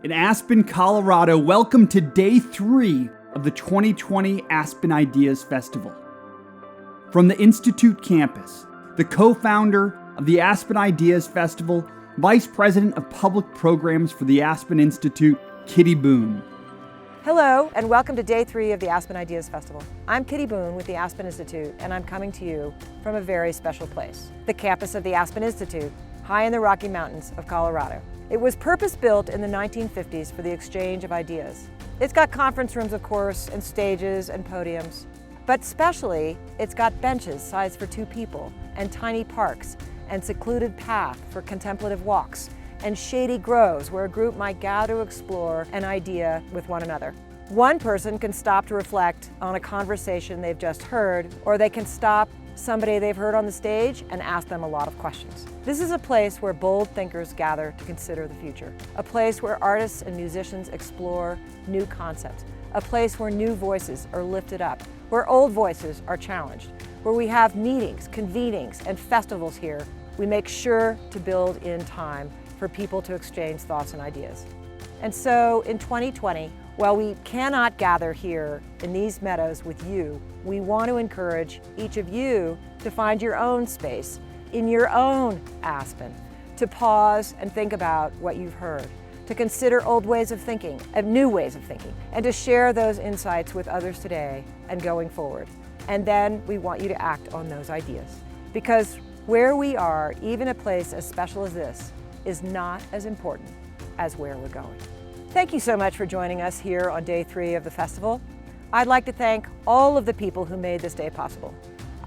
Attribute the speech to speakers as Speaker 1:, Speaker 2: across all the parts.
Speaker 1: In Aspen, Colorado, welcome to Day 3 of the 2020 Aspen Ideas Festival. From the Institute campus, the co-founder of the Aspen Ideas Festival, Vice President of Public Programs for the Aspen Institute, Kitty Boone.
Speaker 2: Hello, and welcome to Day 3 of the Aspen Ideas Festival. I'm Kitty Boone with the Aspen Institute, and I'm coming to you from a very special place, the campus of the Aspen Institute, high in the Rocky Mountains of Colorado. It was purpose-built in the 1950s for the exchange of ideas. It's got conference rooms, of course, and stages and podiums, but specially, it's got benches sized for 2 people, and tiny parks, and secluded path for contemplative walks, and shady groves where a group might gather to explore an idea with one another. One person can stop to reflect on a conversation they've just heard, or they can stop somebody they've heard on the stage and ask them a lot of questions. This is a place where bold thinkers gather to consider the future, a place where artists and musicians explore new concepts, a place where new voices are lifted up, where old voices are challenged, where we have meetings, convenings, and festivals here. We make sure to build in time for people to exchange thoughts and ideas. And so in 2020, while we cannot gather here in these meadows with you, we want to encourage each of you to find your own space in your own Aspen, to pause and think about what you've heard, to consider old ways of thinking, new ways of thinking, and to share those insights with others today and going forward. And then we want you to act on those ideas. Because where we are, even a place as special as this, is not as important as where we're going. Thank you so much for joining us here on Day 3 of the festival. I'd like to thank all of the people who made this day possible.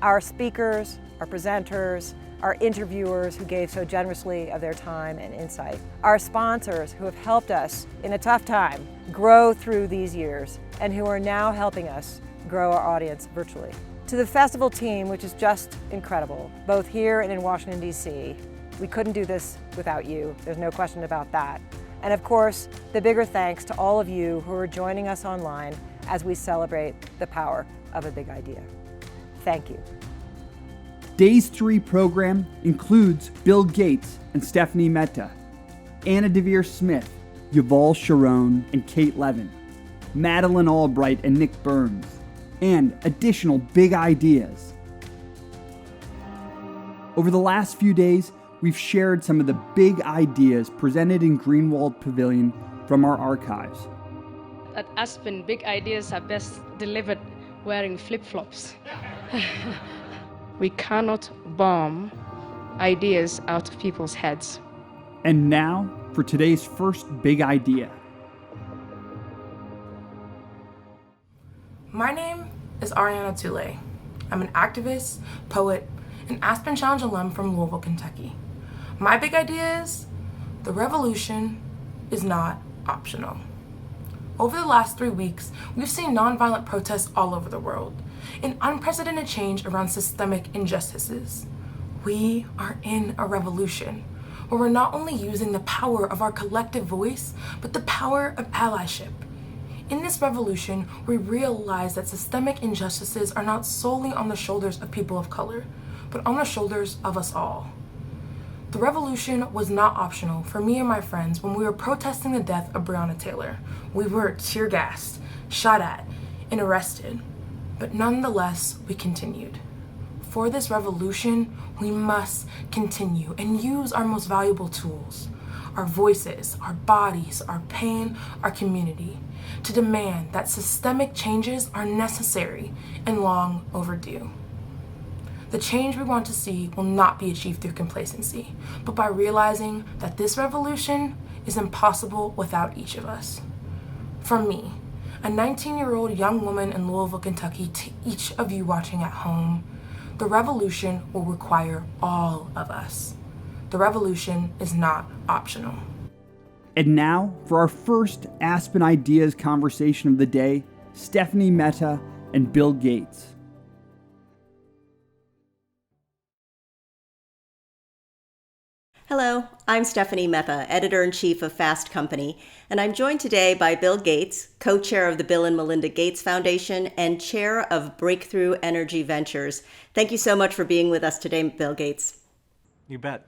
Speaker 2: Our speakers, our presenters, our interviewers who gave so generously of their time and insight, our sponsors who have helped us in a tough time grow through these years and who are now helping us grow our audience virtually. To the festival team, which is just incredible, both here and in Washington, D.C., we couldn't do this without you. There's no question about that. And of course, the bigger thanks to all of you who are joining us online as we celebrate the power of a big idea. Thank you.
Speaker 1: Day's 3 program includes Bill Gates and Stephanie Mehta, Anna Deavere Smith, Yuval Sharon and Kate Levin, Madeleine Albright and Nick Burns, and additional big ideas. Over the last few days, we've shared some of the big ideas presented in Greenwald Pavilion from our archives.
Speaker 3: At Aspen, big ideas are best delivered wearing flip-flops. We cannot bomb ideas out of people's heads.
Speaker 1: And now for today's first big idea.
Speaker 4: My name is Ariana Tule. I'm an activist, poet, and Aspen Challenge alum from Louisville, Kentucky. My big idea is the revolution is not optional. Over the last 3 weeks, we've seen nonviolent protests all over the world, an unprecedented change around systemic injustices. We are in a revolution where we're not only using the power of our collective voice, but the power of allyship. In this revolution, we realize that systemic injustices are not solely on the shoulders of people of color, but on the shoulders of us all. The revolution was not optional for me and my friends when we were protesting the death of Breonna Taylor. We were tear gassed, shot at, and arrested, but nonetheless, we continued. For this revolution, we must continue and use our most valuable tools, our voices, our bodies, our pain, our community, to demand that systemic changes are necessary and long overdue. The change we want to see will not be achieved through complacency, but by realizing that this revolution is impossible without each of us. From me, a 19-year-old young woman in Louisville, Kentucky, to each of you watching at home, the revolution will require all of us. The revolution is not optional.
Speaker 1: And now, for our first Aspen Ideas conversation of the day, Stephanie Mehta and Bill Gates.
Speaker 5: Hello, I'm Stephanie Mehta, Editor-in-Chief of Fast Company, and I'm joined today by Bill Gates, co-chair of the Bill and Melinda Gates Foundation and chair of Breakthrough Energy Ventures. Thank you so much for being with us today, Bill Gates.
Speaker 6: You bet.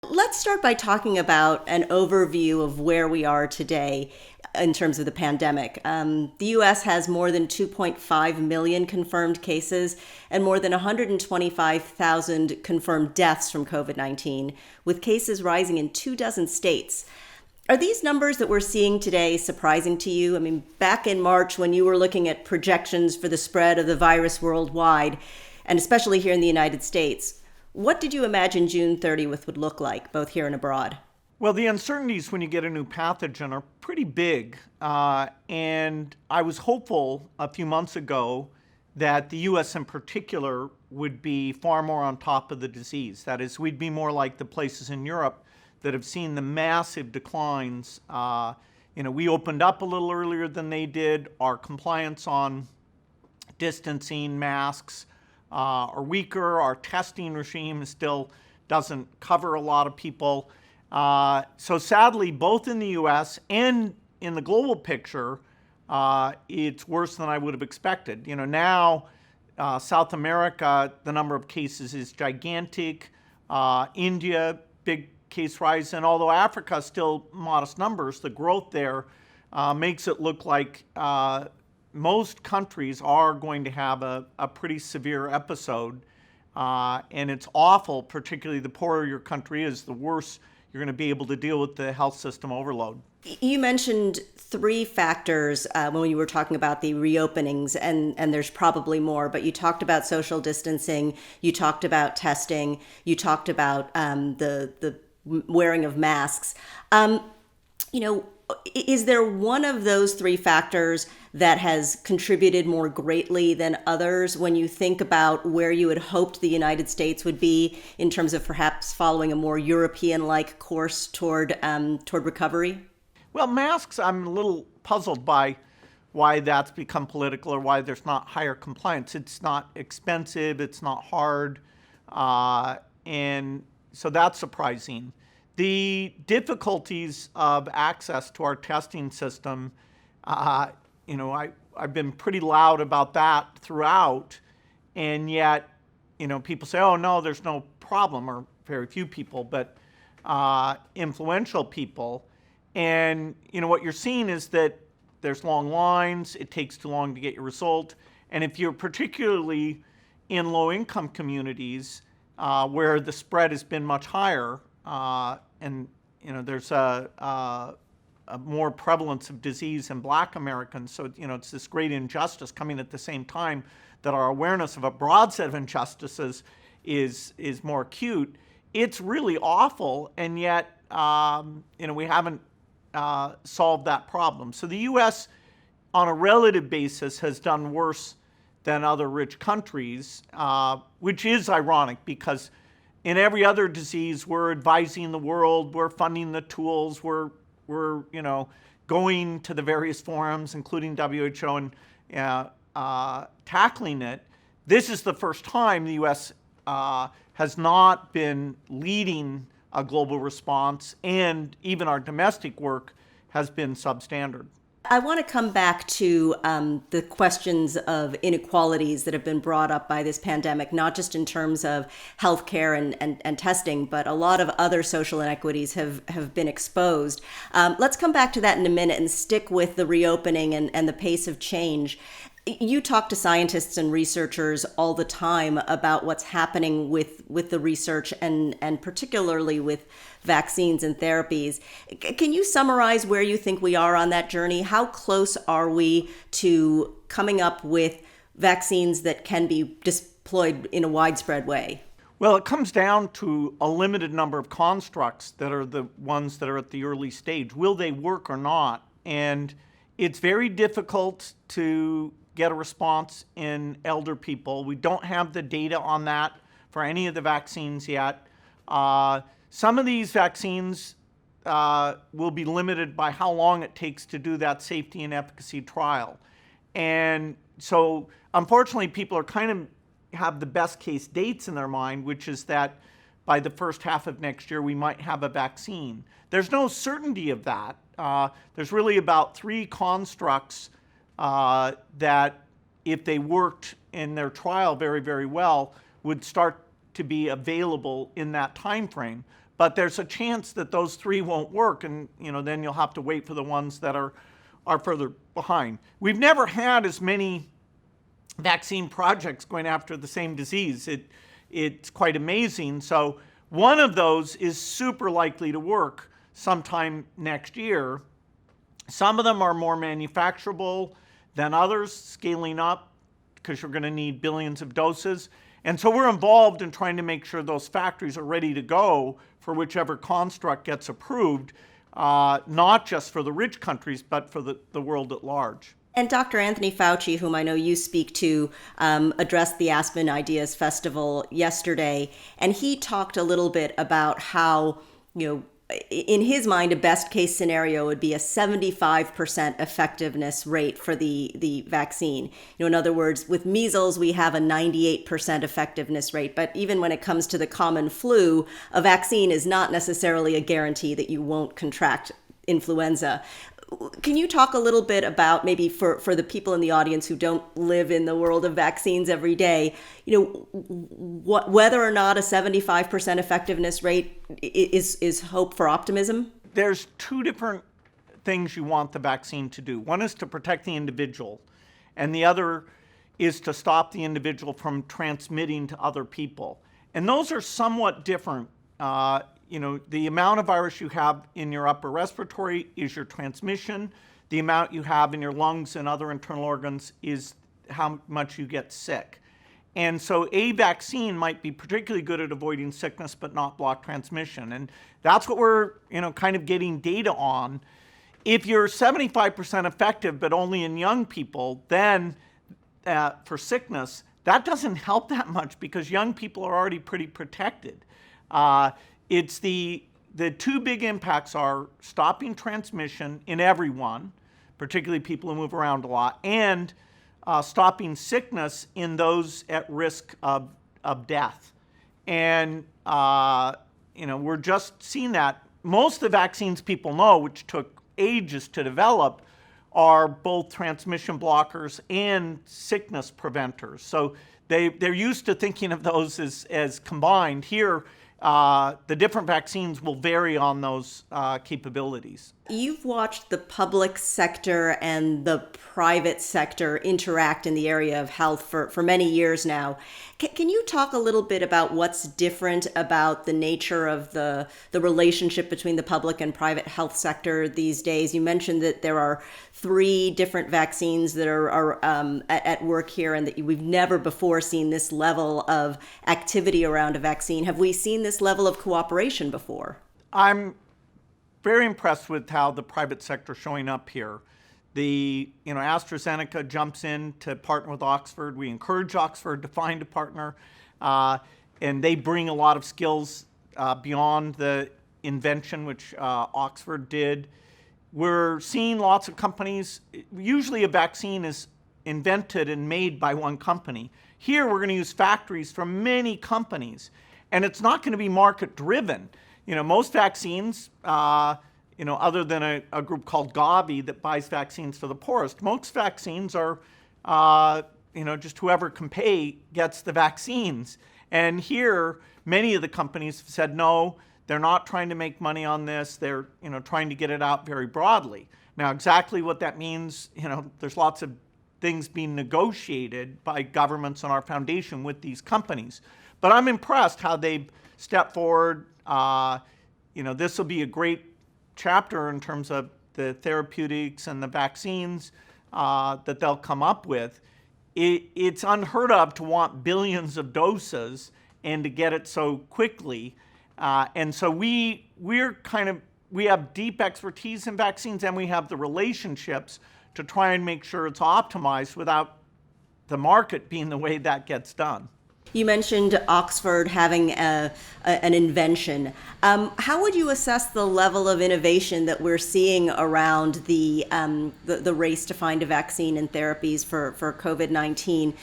Speaker 5: Let's start by talking about an overview of where we are today in terms of the pandemic. The U.S. has more than 2.5 million confirmed cases and more than 125,000 confirmed deaths from COVID-19, with cases rising in 24 states. Are these numbers that we're seeing today surprising to you? I mean, back in March, when you were looking at projections for the spread of the virus worldwide, and especially here in the United States, what did you imagine June 30th would look like, both here and abroad?
Speaker 6: Well, the uncertainties when you get a new pathogen are pretty big. And I was hopeful a few months ago that the U.S. in particular would be far more on top of the disease. That is, we'd be more like the places in Europe that have seen the massive declines. We opened up a little earlier than they did. Our compliance on distancing, masks, are weaker. Our testing regime still doesn't cover a lot of people. So sadly, both in the U.S. and in the global picture, it's worse than I would have expected. Now South America, the number of cases is gigantic. India, big case rise. And although Africa still modest numbers, the growth there makes it look like most countries are going to have a pretty severe episode, and it's awful, particularly the poorer your country is, the worse you're going to be able to deal with the health system overload.
Speaker 5: You mentioned three factors when you were talking about the reopenings, and there's probably more, but you talked about social distancing, you talked about testing, you talked about the wearing of masks. Is there one of those three factors that has contributed more greatly than others when you think about where you had hoped the United States would be in terms of perhaps following a more European-like course toward recovery?
Speaker 6: Well, masks, I'm a little puzzled by why that's become political or why there's not higher compliance. It's not expensive, it's not hard, and so that's surprising. The difficulties of access to our testing system, I've been pretty loud about that throughout, and yet, people say, oh no, there's no problem, or very few people, but influential people. And, what you're seeing is that there's long lines, it takes too long to get your result, and if you're particularly in low-income communities where the spread has been much higher, and there's a more prevalence of disease in Black Americans. So it's this great injustice coming at the same time that our awareness of a broad set of injustices is more acute. It's really awful, and yet we haven't solved that problem. So the U.S. on a relative basis has done worse than other rich countries, which is ironic because in every other disease, we're advising the world, we're funding the tools, we're going to the various forums, including WHO, and tackling it. This is the first time the U.S. Has not been leading a global response, and even our domestic work has been substandard.
Speaker 5: I want to come back to the questions of inequalities that have been brought up by this pandemic, not just in terms of healthcare and testing, but a lot of other social inequities have been exposed. Let's come back to that in a minute and stick with the reopening and the pace of change. You talk to scientists and researchers all the time about what's happening with the research and particularly with vaccines and therapies. Can you summarize where you think we are on that journey? How close are we to coming up with vaccines that can be deployed in a widespread way?
Speaker 6: Well, it comes down to a limited number of constructs that are the ones that are at the early stage. Will they work or not? And it's very difficult to get a response in elder people. We don't have the data on that for any of the vaccines yet. Some of these vaccines will be limited by how long it takes to do that safety and efficacy trial. And so, unfortunately, people are kind of have the best case dates in their mind, which is that by the first half of next year, we might have a vaccine. There's no certainty of that. There's really about 3 constructs that, if they worked in their trial very, very well, would start to be available in that time frame. but there's a chance that those 3 won't work, and then you'll have to wait for the ones that are further behind. We've never had as many vaccine projects going after the same disease. It's quite amazing. So one of those is super likely to work sometime next year. Some of them are more manufacturable than others, scaling up because you're going to need billions of doses. And so we're involved in trying to make sure those factories are ready to go for whichever construct gets approved, not just for the rich countries, but for the world at large.
Speaker 5: And Dr. Anthony Fauci, whom I know you speak to, addressed the Aspen Ideas Festival yesterday, and he talked a little bit about how, in his mind, a best case scenario would be a 75% effectiveness rate for the vaccine. In other words, with measles, we have a 98% effectiveness rate. But even when it comes to the common flu, a vaccine is not necessarily a guarantee that you won't contract influenza. Can you talk a little bit about, maybe for the people in the audience who don't live in the world of vaccines every day, whether or not a 75% effectiveness rate is hope for optimism?
Speaker 6: There's 2 different things you want the vaccine to do. One is to protect the individual, and the other is to stop the individual from transmitting to other people. And those are somewhat different. The amount of virus you have in your upper respiratory is your transmission. The amount you have in your lungs and other internal organs is how much you get sick. And so a vaccine might be particularly good at avoiding sickness but not block transmission. And that's what we're kind of getting data on. If you're 75% effective but only in young people, then for sickness, that doesn't help that much because young people are already pretty protected. It's the 2 big impacts are stopping transmission in everyone, particularly people who move around a lot, and stopping sickness in those at risk of death. And we're just seeing that. Most of the vaccines people know, which took ages to develop, are both transmission blockers and sickness preventers. So they're used to thinking of those as combined. Here, the different vaccines will vary on those capabilities.
Speaker 5: You've watched the public sector and the private sector interact in the area of health for many years now. Can you talk a little bit about what's different about the nature of the relationship between the public and private health sector these days? You mentioned that there are 3 different vaccines that are at work here, and that we've never before seen this level of activity around a vaccine. Have we seen this level of cooperation before?
Speaker 6: I'm very impressed with how the private sector is showing up here. AstraZeneca jumps in to partner with Oxford. We encourage Oxford to find a partner, and they bring a lot of skills beyond the invention, which Oxford did. We're seeing lots of companies. Usually a vaccine is invented and made by one company. Here we're going to use factories from many companies, and it's not going to be market driven. Most vaccines, other than a group called Gavi that buys vaccines for the poorest, most vaccines are, just whoever can pay gets the vaccines. And here, many of the companies have said, no, they're not trying to make money on this. They're, trying to get it out very broadly. Now, exactly what that means, there's lots of things being negotiated by governments and our foundation with these companies. But I'm impressed how they've stepped forward. This will be a great chapter in terms of the therapeutics and the vaccines that they'll come up with. It's unheard of to want billions of doses and to get it so quickly. And so we have deep expertise in vaccines, and we have the relationships to try and make sure it's optimized without the market being the way that gets done.
Speaker 5: You mentioned Oxford having an invention. How would you assess the level of innovation that we're seeing around the race to find a vaccine and therapies for COVID-19?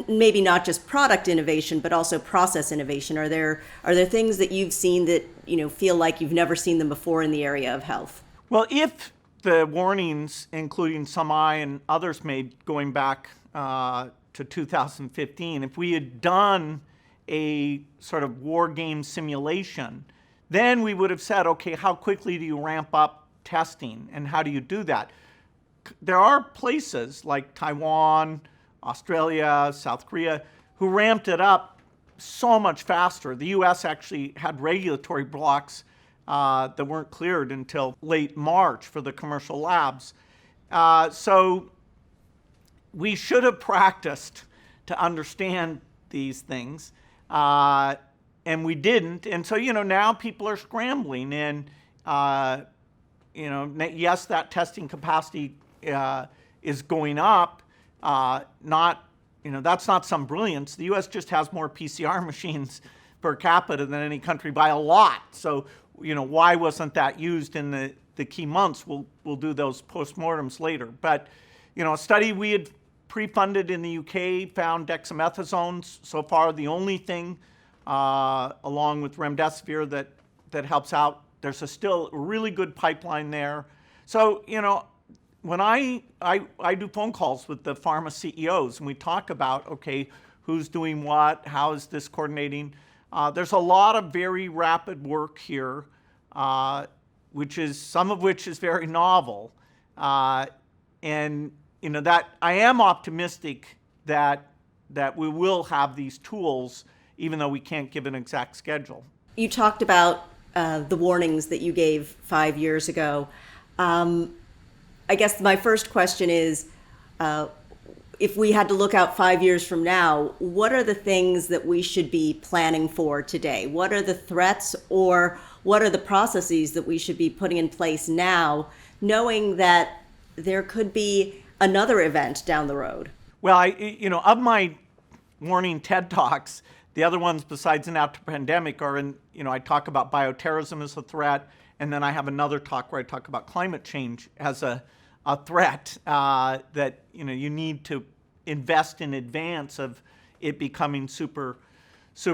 Speaker 5: Maybe not just product innovation, but also process innovation. Are there things that you've seen that feel like you've never seen them before in the area of health?
Speaker 6: Well, if the warnings, including Sinai and others made going back to 2015, if we had done a sort of war game simulation, then we would have said, okay, how quickly do you ramp up testing and how do you do that? There are places like Taiwan, Australia, South Korea, who ramped it up so much faster. The US actually had regulatory blocks that weren't cleared until late March for the commercial labs. So we should have practiced to understand these things, and we didn't. And so, now people are scrambling, and, yes, that testing capacity is going up. That's not some brilliance. The U.S. just has more PCR machines per capita than any country by a lot. So, why wasn't that used in the key months? We'll do those postmortems later. But, a study we had pre-funded in the UK found dexamethasone's so far the only thing, along with remdesivir, that helps out. There's still a really good pipeline there. So, when I do phone calls with the pharma CEOs and we talk about, okay, who's doing what, how is this coordinating, there's a lot of very rapid work here, some of which is very novel. And that I am optimistic that we will have these tools, even though we can't give an exact schedule.
Speaker 5: You talked about the warnings that you gave 5 years ago. I guess my first question is, if we had to look out 5 years from now, what are the things that we should be planning for today? What are the threats, or what are the processes that we should be putting in place now, knowing that there could be another event down the road?
Speaker 6: Well, of my morning TED Talks, the other ones besides an after pandemic are I talk about bioterrorism as a threat, and then I have another talk where I talk about climate change as a threat that you need to invest in advance of it becoming super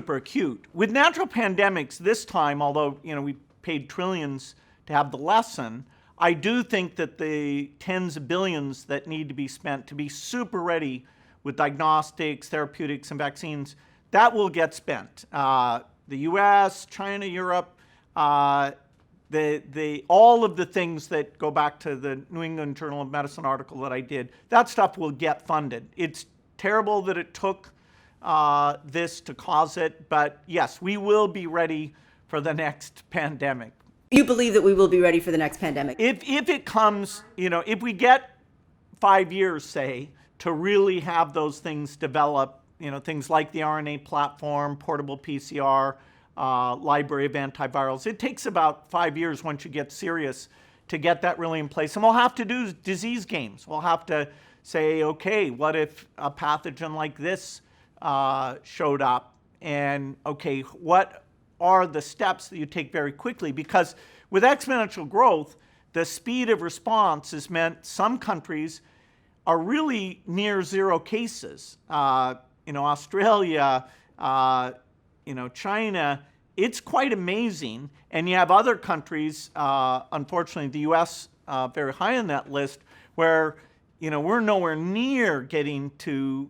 Speaker 6: acute. With natural pandemics this time, although we paid trillions to have the lesson, I do think that the tens of billions that need to be spent to be super ready with diagnostics, therapeutics, and vaccines, that will get spent. The US, China, Europe, all of the things that go back to the New England Journal of Medicine article that I did, that stuff will get funded. It's terrible that it took this to cause it, but yes, we will be ready for the next pandemic.
Speaker 5: You believe that we will be ready for the next pandemic?
Speaker 6: If it comes, if we get 5 years, say, to really have those things develop, things like the RNA platform, portable PCR, library of antivirals. It takes about 5 years once you get serious to get that really in place. And we'll have to do disease games. We'll have to say, okay, what if a pathogen like this showed up? And okay, what are the steps that you take very quickly? Because with exponential growth, the speed of response has meant some countries are really near zero cases. Australia, China, it's quite amazing. And you have other countries, unfortunately the US very high on that list, where we're nowhere near getting to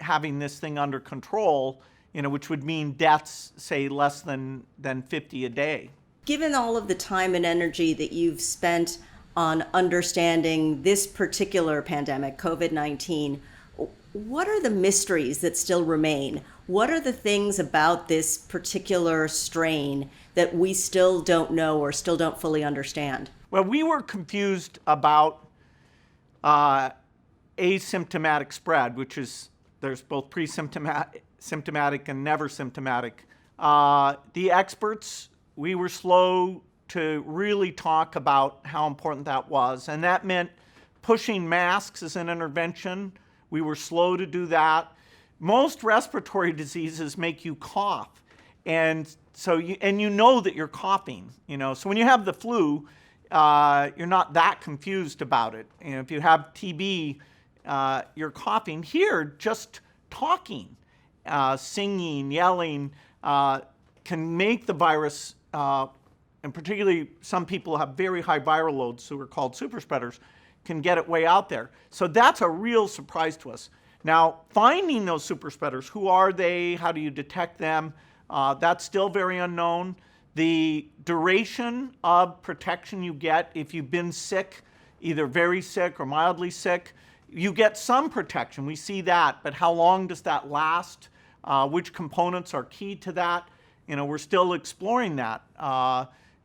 Speaker 6: having this thing under control, which would mean deaths, say, less than 50 a day.
Speaker 5: Given all of the time and energy that you've spent on understanding this particular pandemic, COVID-19, what are the mysteries that still remain? What are the things about this particular strain that we still don't know or still don't fully understand?
Speaker 6: Well, we were confused about asymptomatic spread, which is, there's both pre-symptomatic and never symptomatic. The experts, we were slow to really talk about how important that was, and that meant pushing masks as an intervention. We were slow to do that. Most respiratory diseases make you cough, and so you know that you're coughing. So when you have the flu, you're not that confused about it. If you have TB, you're coughing. Here, just talking, singing, yelling can make the virus, and particularly some people have very high viral loads, who are called super spreaders, can get it way out there. So that's a real surprise to us. Now, finding those super spreaders, who are they? How do you detect them? That's still very unknown. The duration of protection you get if you've been sick, either very sick or mildly sick, you get some protection. We see that, but how long does that last? Which components are key to that? We're still exploring that.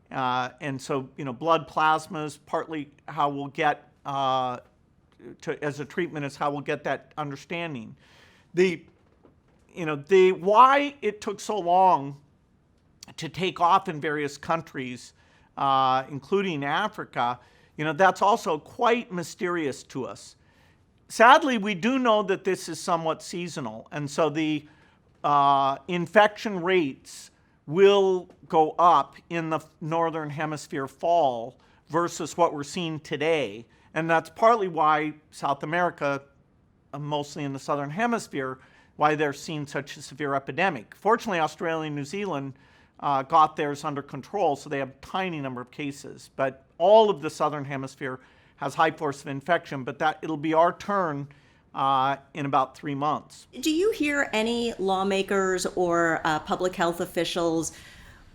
Speaker 6: And so, blood plasma is partly how we'll get, as a treatment, is how we'll get that understanding. The why it took so long to take off in various countries, including Africa, that's also quite mysterious to us. Sadly, we do know that this is somewhat seasonal, and so the infection rates will go up in the northern hemisphere fall versus what we're seeing today. And that's partly why South America, mostly in the southern hemisphere, why they're seeing such a severe epidemic. Fortunately, Australia and New Zealand got theirs under control, so they have a tiny number of cases. But all of the southern hemisphere has high force of infection, but it'll be our turn in about 3 months.
Speaker 5: Do you hear any lawmakers or public health officials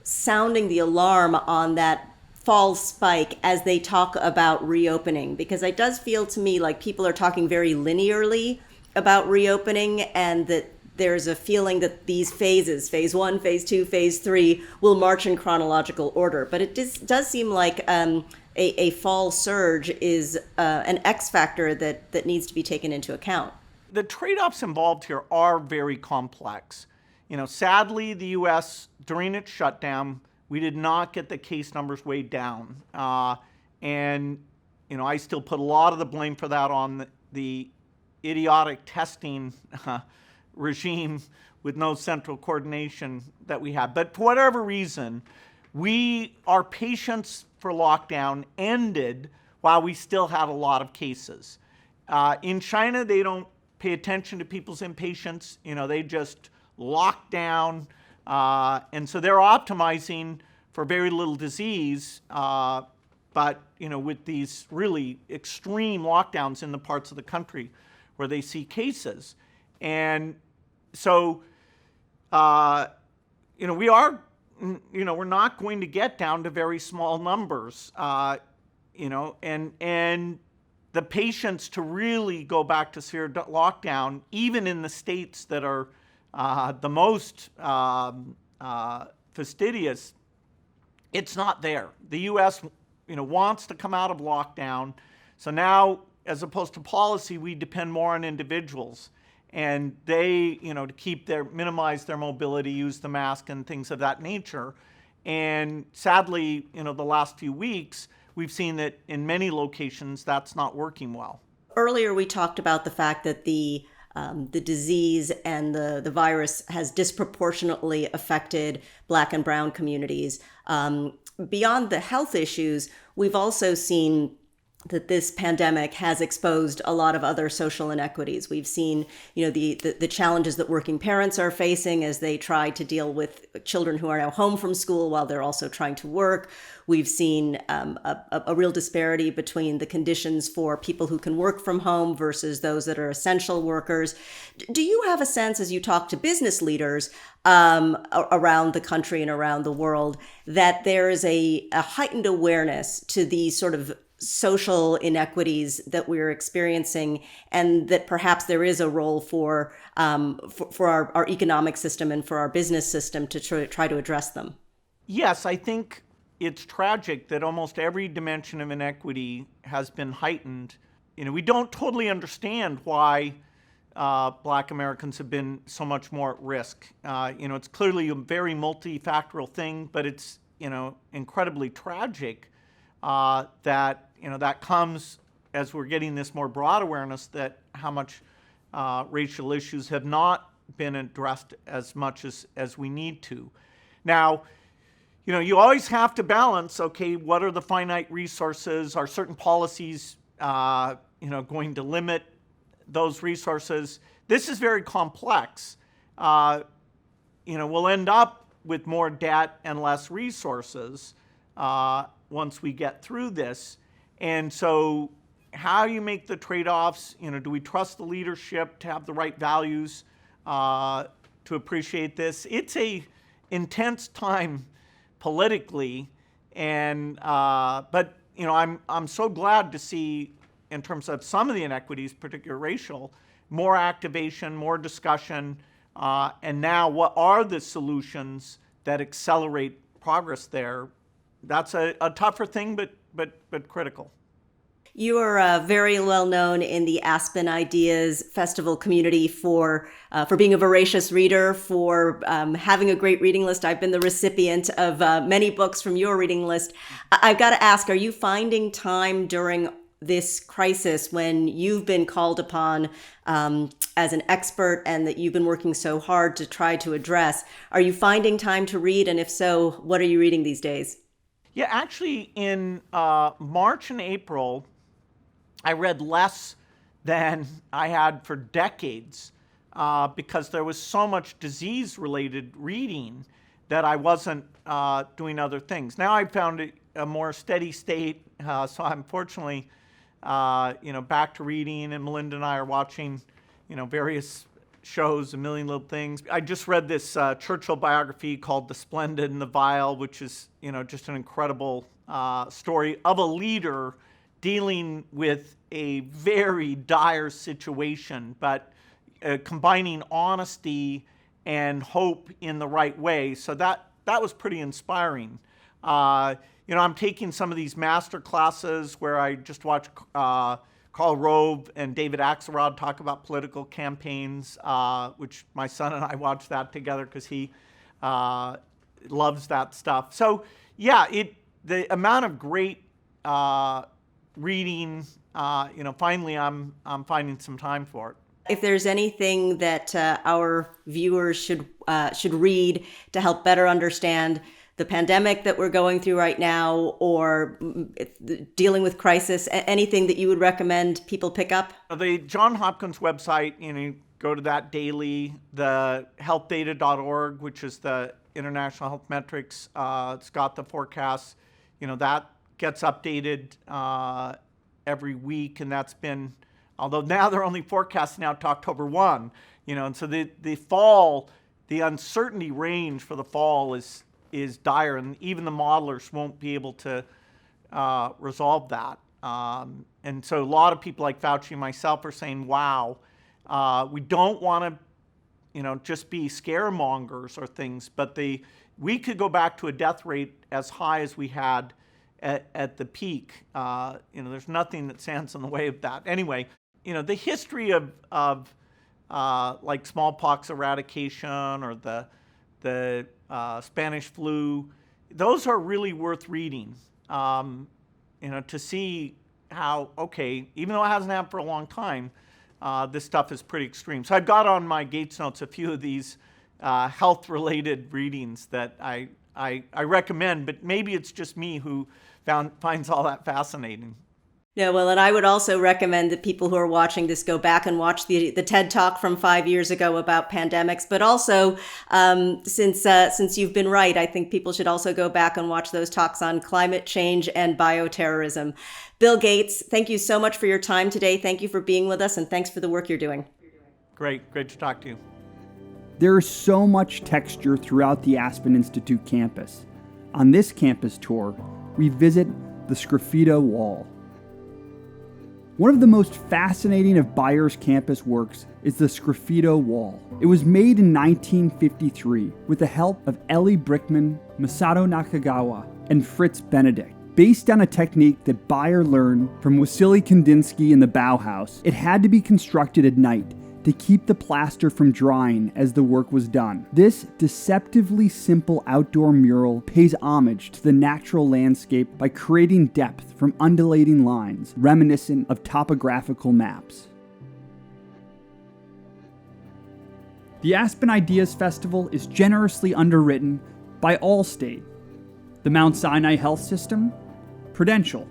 Speaker 5: sounding the alarm on that fall spike as they talk about reopening? Because it does feel to me like people are talking very linearly about reopening, and that there's a feeling that these phases, phase 1, phase 2, phase 3, will march in chronological order. But it does seem like a fall surge is an X factor that needs to be taken into account.
Speaker 6: The trade-offs involved here are very complex. Sadly, the U.S., during its shutdown, we did not get the case numbers way down. And I still put a lot of the blame for that on the idiotic testing regime with no central coordination that we had. But for whatever reason, our patience for lockdown ended while we still had a lot of cases. In China, they don't pay attention to people's impatience. They just lock down. And so they're optimizing for very little disease. But, with these really extreme lockdowns in the parts of the country where they see cases. And so, we are, we're not going to get down to very small numbers, and the patience to really go back to severe lockdown, even in the states that are the most fastidious, it's not there. The U.S., wants to come out of lockdown. So now, as opposed to policy, we depend more on individuals. And they, to minimize their mobility, use the mask and things of that nature. And sadly, the last few weeks, we've seen that in many locations, that's not working well.
Speaker 5: Earlier, we talked about the fact that the disease and the virus has disproportionately affected Black and brown communities. Beyond the health issues, we've also seen that this pandemic has exposed a lot of other social inequities. We've seen, the challenges that working parents are facing as they try to deal with children who are now home from school while they're also trying to work. We've seen a real disparity between the conditions for people who can work from home versus those that are essential workers. Do you have a sense, as you talk to business leaders around the country and around the world, that there is a heightened awareness to these sort of social inequities that we're experiencing, and that perhaps there is a role for our economic system and for our business system to try to address them? Yes,
Speaker 6: I think it's tragic that almost every dimension of inequity has been heightened. We don't totally understand why Black Americans have been so much more at risk. It's clearly a very multifactorial thing, but it's incredibly tragic that that comes as we're getting this more broad awareness that how much racial issues have not been addressed as much as we need to. Now, you always have to balance, okay, what are the finite resources? Are certain policies, going to limit those resources? This is very complex. We'll end up with more debt and less resources once we get through this. And so how you make the trade-offs, do we trust the leadership to have the right values to appreciate this? It's a intense time politically. And but I'm so glad to see, in terms of some of the inequities, particularly racial, more activation, more discussion, and now what are the solutions that accelerate progress there? That's a tougher thing, but critical.
Speaker 5: You are very well known in the Aspen Ideas Festival community for being a voracious reader, for having a great reading list. I've been the recipient of many books from your reading list. I've got to ask, are you finding time during this crisis, when you've been called upon as an expert and that you've been working so hard to try to address, are you finding time to read? And if so, what are you reading these days?
Speaker 6: Yeah, actually in March and April, I read less than I had for decades because there was so much disease-related reading that I wasn't doing other things. Now I've found it a more steady state, so I'm fortunately back to reading, and Melinda and I are watching various shows, A Million Little Things. I just read this Churchill biography called The Splendid and the Vile, which is just an incredible story of a leader dealing with a very dire situation, but combining honesty and hope in the right way. So that was pretty inspiring. I'm taking some of these master classes where I just watch Karl Rove and David Axelrod talk about political campaigns, which my son and I watch that together because he loves that stuff. So yeah, the amount of great reading, finally I'm finding some time for it.
Speaker 5: If there's anything that our viewers should read to help better understand the pandemic that we're going through right now, or dealing with crisis, anything that you would recommend people pick up?
Speaker 6: The Johns Hopkins website, go to that daily. The healthdata.org, which is the International Health Metrics, it's got the forecasts. That gets updated every week, and that's been, although now they're only forecasting out to October 1, and so the fall, the uncertainty range for the fall is dire, and even the modelers won't be able to resolve that. And so a lot of people like Fauci and myself are saying, wow, we don't want to just be scaremongers or things, but we could go back to a death rate as high as we had at the peak. There's nothing that stands in the way of that. Anyway, the history of like smallpox eradication or the Spanish flu, those are really worth reading, to see how, okay, even though it hasn't happened for a long time, this stuff is pretty extreme. So I've got on my Gates notes a few of these health-related readings that I recommend, but maybe it's just me who finds all that fascinating.
Speaker 5: Yeah, well, and I would also recommend that people who are watching this go back and watch the TED Talk from 5 years ago about pandemics. But also, since you've been right, I think people should also go back and watch those talks on climate change and bioterrorism. Bill Gates, thank you so much for your time today. Thank you for being with us, and thanks for the work you're doing. Great
Speaker 6: to talk to you.
Speaker 1: There is so much texture throughout the Aspen Institute campus. On this campus tour, we visit the Sgraffito wall. One of the most fascinating of Bayer's campus works is the Sgraffito wall. It was made in 1953 with the help of Eli Brickman, Masato Nakagawa, and Fritz Benedict. Based on a technique that Bayer learned from Wassily Kandinsky in the Bauhaus, it had to be constructed at night to keep the plaster from drying as the work was done. This deceptively simple outdoor mural pays homage to the natural landscape by creating depth from undulating lines, reminiscent of topographical maps. The Aspen Ideas Festival is generously underwritten by Allstate, the Mount Sinai Health System, Prudential,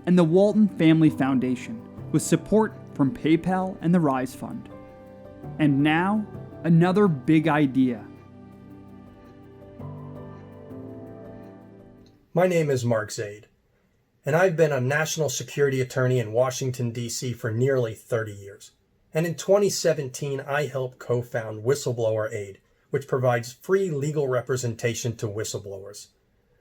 Speaker 1: and the Walton Family Foundation, with support from PayPal and the Rise Fund. And now, another big idea.
Speaker 7: My name is Mark Zaid, and I've been a national security attorney in Washington, D.C. for nearly 30 years. And in 2017, I helped co-found Whistleblower Aid, which provides free legal representation to whistleblowers.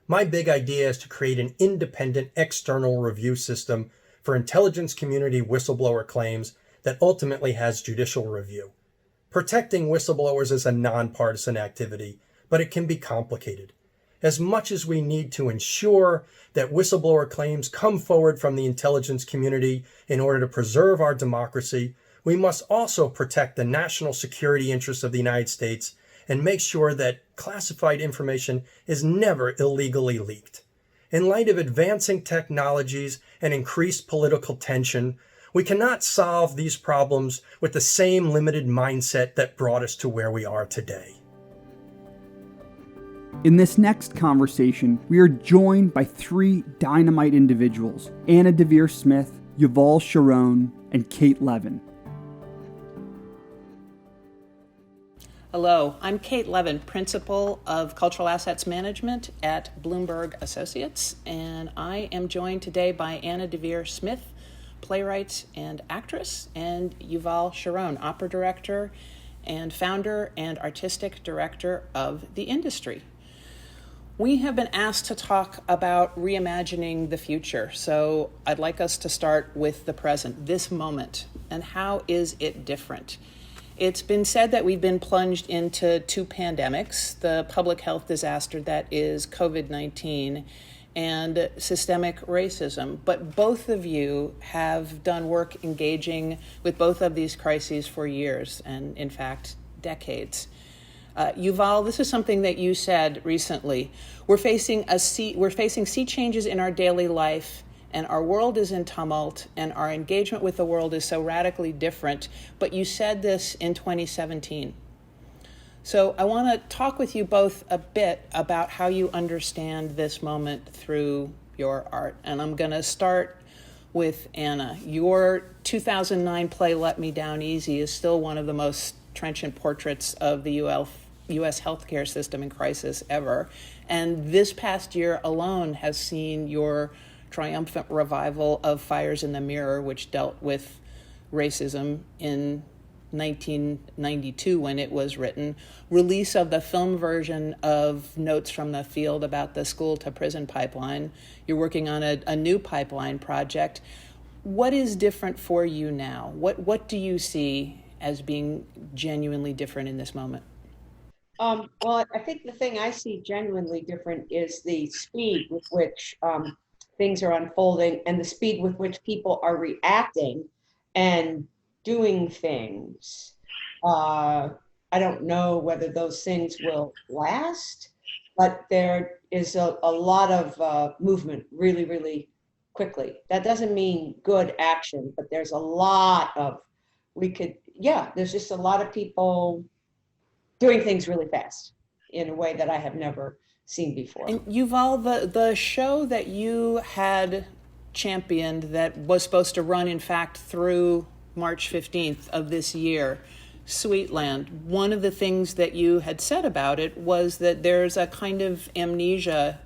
Speaker 7: My big idea is to create an independent external review system for intelligence community whistleblower claims that ultimately has judicial review. Protecting whistleblowers is a nonpartisan activity, but it can be complicated. As much as we need to ensure that whistleblower claims come forward from the intelligence community in order to preserve our democracy, we must also protect the national security interests of the United States and make sure that classified information is never illegally leaked. In light of advancing technologies and increased political tension, we cannot solve these problems with the same limited mindset that brought us to where we are today.
Speaker 1: In this next conversation, we are joined by three dynamite individuals: Anna Deavere Smith, Yuval Sharon, and Kate Levin.
Speaker 8: Hello, I'm Kate Levin, Principal of Cultural Assets Management at Bloomberg Associates, and I am joined today by Anna Deavere Smith, playwright and actress, and Yuval Sharon, opera director and founder and artistic director of The Industry. We have been asked to talk about reimagining the future, so I'd like us to start with the present, this moment, and how is it different? It's been said that we've been plunged into two pandemics, the public health disaster that is COVID-19 and systemic racism. But both of you have done work engaging with both of these crises for years and, in fact, decades. Yuval, this is something that you said recently. We're facing sea changes in our daily life, and our world is in tumult, and our engagement with the world is so radically different. But you said this in 2017. So I want to talk with you both a bit about how you understand this moment through your art. And I'm going to start with Anna. Your 2009 play, Let Me Down Easy, is still one of the most trenchant portraits of the U.S. healthcare system in crisis ever. And this past year alone has seen your triumphant revival of Fires in the Mirror, which dealt with racism in 1992 when it was written, release of the film version of Notes from the Field about the school to prison pipeline. You're working on a new pipeline project. What is different for you now? What do you see as being genuinely different in this moment?
Speaker 9: Well, I think the thing I see genuinely different is the speed with which things are unfolding and the speed with which people are reacting and doing things. I don't know whether those things will last, but there is a lot of movement really, really quickly. That doesn't mean good action, but there's a lot of, there's just a lot of people doing things really fast in a way that I have never seen before.
Speaker 8: And Yuval, the show that you had championed that was supposed to run, in fact, through March 15th of this year, Sweetland, one of the things that you had said about it was that there's a kind of amnesia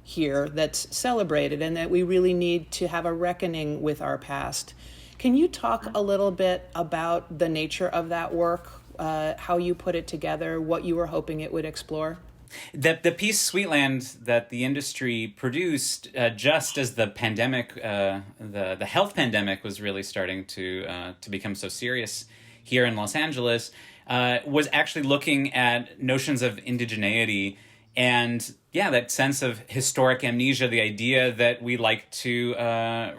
Speaker 8: here that's celebrated and that we really need to have a reckoning with our past. Can you talk a little bit about the nature of that work, how you put it together, what you were hoping it would explore?
Speaker 10: The piece Sweetland that the industry produced just as the pandemic, the health pandemic was really starting to become so serious here in Los Angeles, was actually looking at notions of indigeneity and, that sense of historic amnesia, the idea that we like to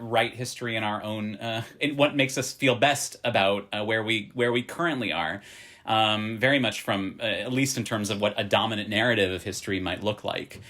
Speaker 10: write history in our own, in what makes us feel best about where we currently are. Very much from, at least in terms of what a dominant narrative of history might look like.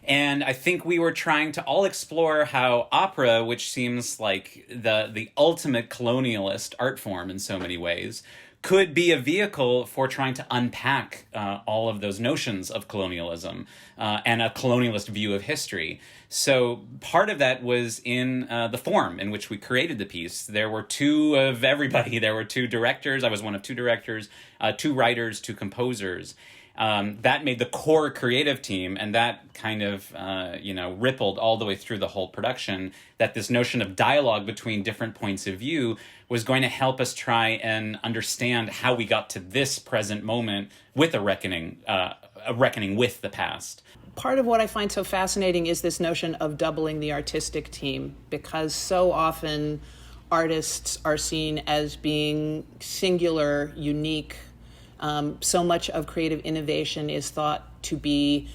Speaker 10: And I think we were trying to all explore how opera, which seems like the ultimate colonialist art form in so many ways, could be a vehicle for trying to unpack all of those notions of colonialism and a colonialist view of history. So part of that was in the form in which we created the piece. There were two of everybody. There were two directors. I was one of two directors, two writers, two composers. That made the core creative team, and that kind of, rippled all the way through the whole production, that this notion of dialogue between different points of view was going to help us try and understand how we got to this present moment with a reckoning with the past.
Speaker 8: part of what I find so fascinating is this notion of doubling the artistic team, because so often artists are seen as being singular, unique. So much of creative innovation is thought to be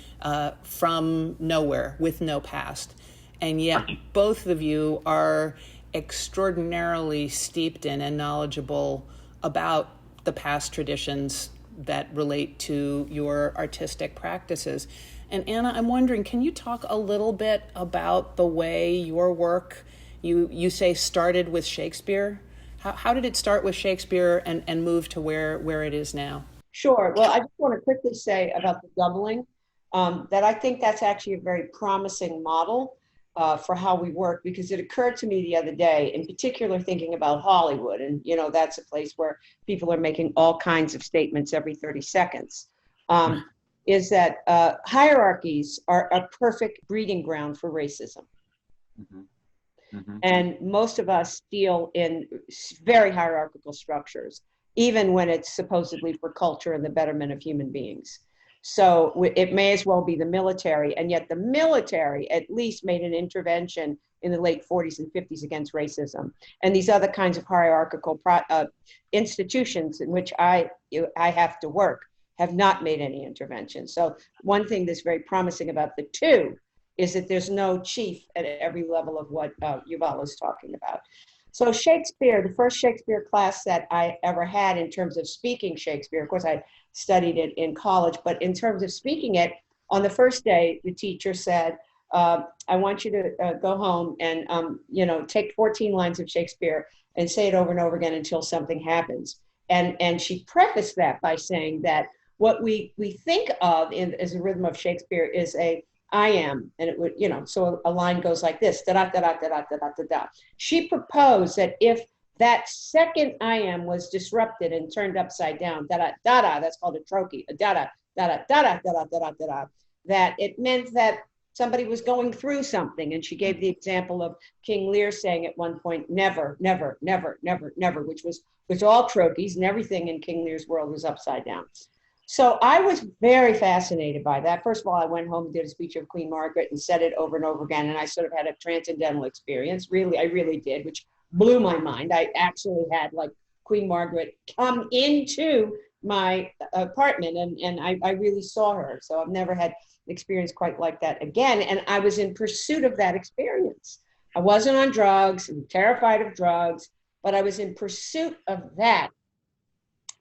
Speaker 8: from nowhere, with no past. And yet both of you are extraordinarily steeped in and knowledgeable about the past traditions that relate to your artistic practices. And Anna, I'm wondering, can you talk a little bit about the way your work, you say, started with Shakespeare? How did it start with Shakespeare and move to where it is now?
Speaker 9: Sure. Well, I just want to quickly say about the doubling, that I think that's actually a very promising model for how we work, because it occurred to me the other day, in particular thinking about Hollywood. And, that's a place where people are making all kinds of statements every 30 seconds. Is that hierarchies are a perfect breeding ground for racism. Mm-hmm. Mm-hmm. And most of us deal in very hierarchical structures, even when it's supposedly for culture and the betterment of human beings. So it may as well be the military, and yet the military at least made an intervention in the late 40s and 50s against racism. And these other kinds of hierarchical institutions in which I have to work have not made any intervention. So one thing that's very promising about the two is that there's no chief at every level of what Yuval is talking about. So Shakespeare, the first Shakespeare class that I ever had in terms of speaking Shakespeare, of course I studied it in college, but in terms of speaking it, on the first day, the teacher said, I want you to go home and, take 14 lines of Shakespeare and say it over and over again until something happens. And she prefaced that by saying that what we think of as a rhythm of Shakespeare is I am, and it would, so a line goes like this, da-da-da-da-da-da-da-da-da. She proposed that if that second I am was disrupted and turned upside down, da-da-da-da, that's called a trochee, da-da-da-da-da-da-da-da-da, that it meant that somebody was going through something. And she gave the example of King Lear saying at one point, never, never, never, never, never, which all trochees, and everything in King Lear's world was upside down. So I was very fascinated by that. First of all, I went home and did a speech of Queen Margaret and said it over and over again. And I sort of had a transcendental experience. Really, I really did, which blew my mind. I actually had Queen Margaret come into my apartment and I really saw her. So I've never had an experience quite like that again. And I was in pursuit of that experience. I wasn't on drugs, I'm terrified of drugs, but I was in pursuit of that.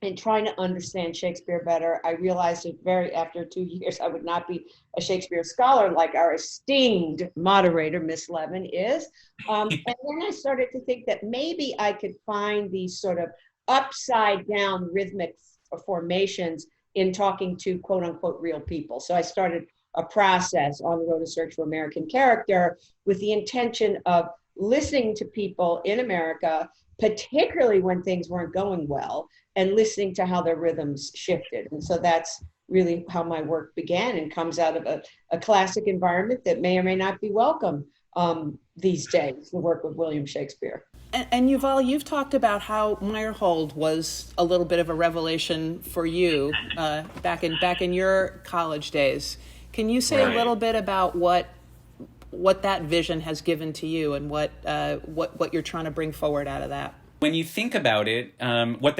Speaker 9: And trying to understand Shakespeare better, I realized that after 2 years, I would not be a Shakespeare scholar like our esteemed moderator, Miss Levin, is. And then I started to think that maybe I could find these sort of upside down rhythmic formations in talking to quote unquote real people. So I started a process on the road to search for American character with the intention of listening to people in America, particularly when things weren't going well, and listening to how their rhythms shifted. And so that's really how my work began, and comes out of a classic environment that may or may not be welcome these days, the work of William Shakespeare.
Speaker 8: And Yuval, you've talked about how Meyerhold was a little bit of a revelation for you back in your college days. Can you say a little bit about what that vision has given to you and what you're trying to bring forward out of that?
Speaker 10: When you think about it, what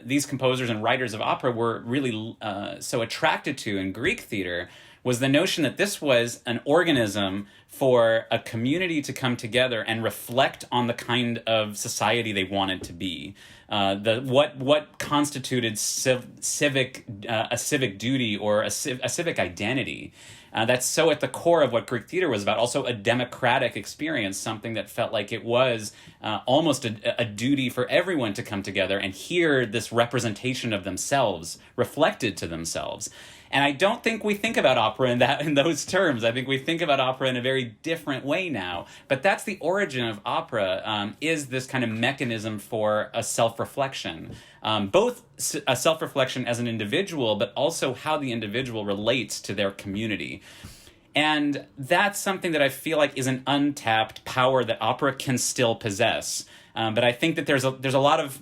Speaker 10: these composers and writers of opera were really so attracted to in Greek theater was the notion that this was an organism for a community to come together and reflect on the kind of society they wanted to be. What constituted a civic duty or a civic identity. That's so at the core of what Greek theater was about. Also a democratic experience, something that felt like it was almost a duty for everyone to come together and hear this representation of themselves reflected to themselves. And I don't think we think about opera in those terms. I think we think about opera in a very different way now. But that's the origin of opera, is this kind of mechanism for a self-reflection. Both a self-reflection as an individual, but also how the individual relates to their community. And that's something that I feel like is an untapped power that opera can still possess. But I think that there's a lot of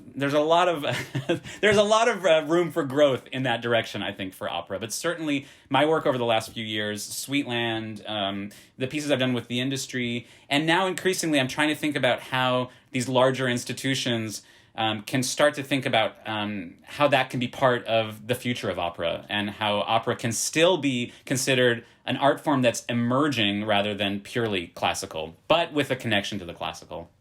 Speaker 10: room for growth in that direction, I think, for opera. But certainly my work over the last few years, Sweetland, the pieces I've done with the industry, and now increasingly I'm trying to think about how these larger institutions can start to think about how that can be part of the future of opera, and how opera can still be considered an art form that's emerging rather than purely classical, but with a connection to the classical.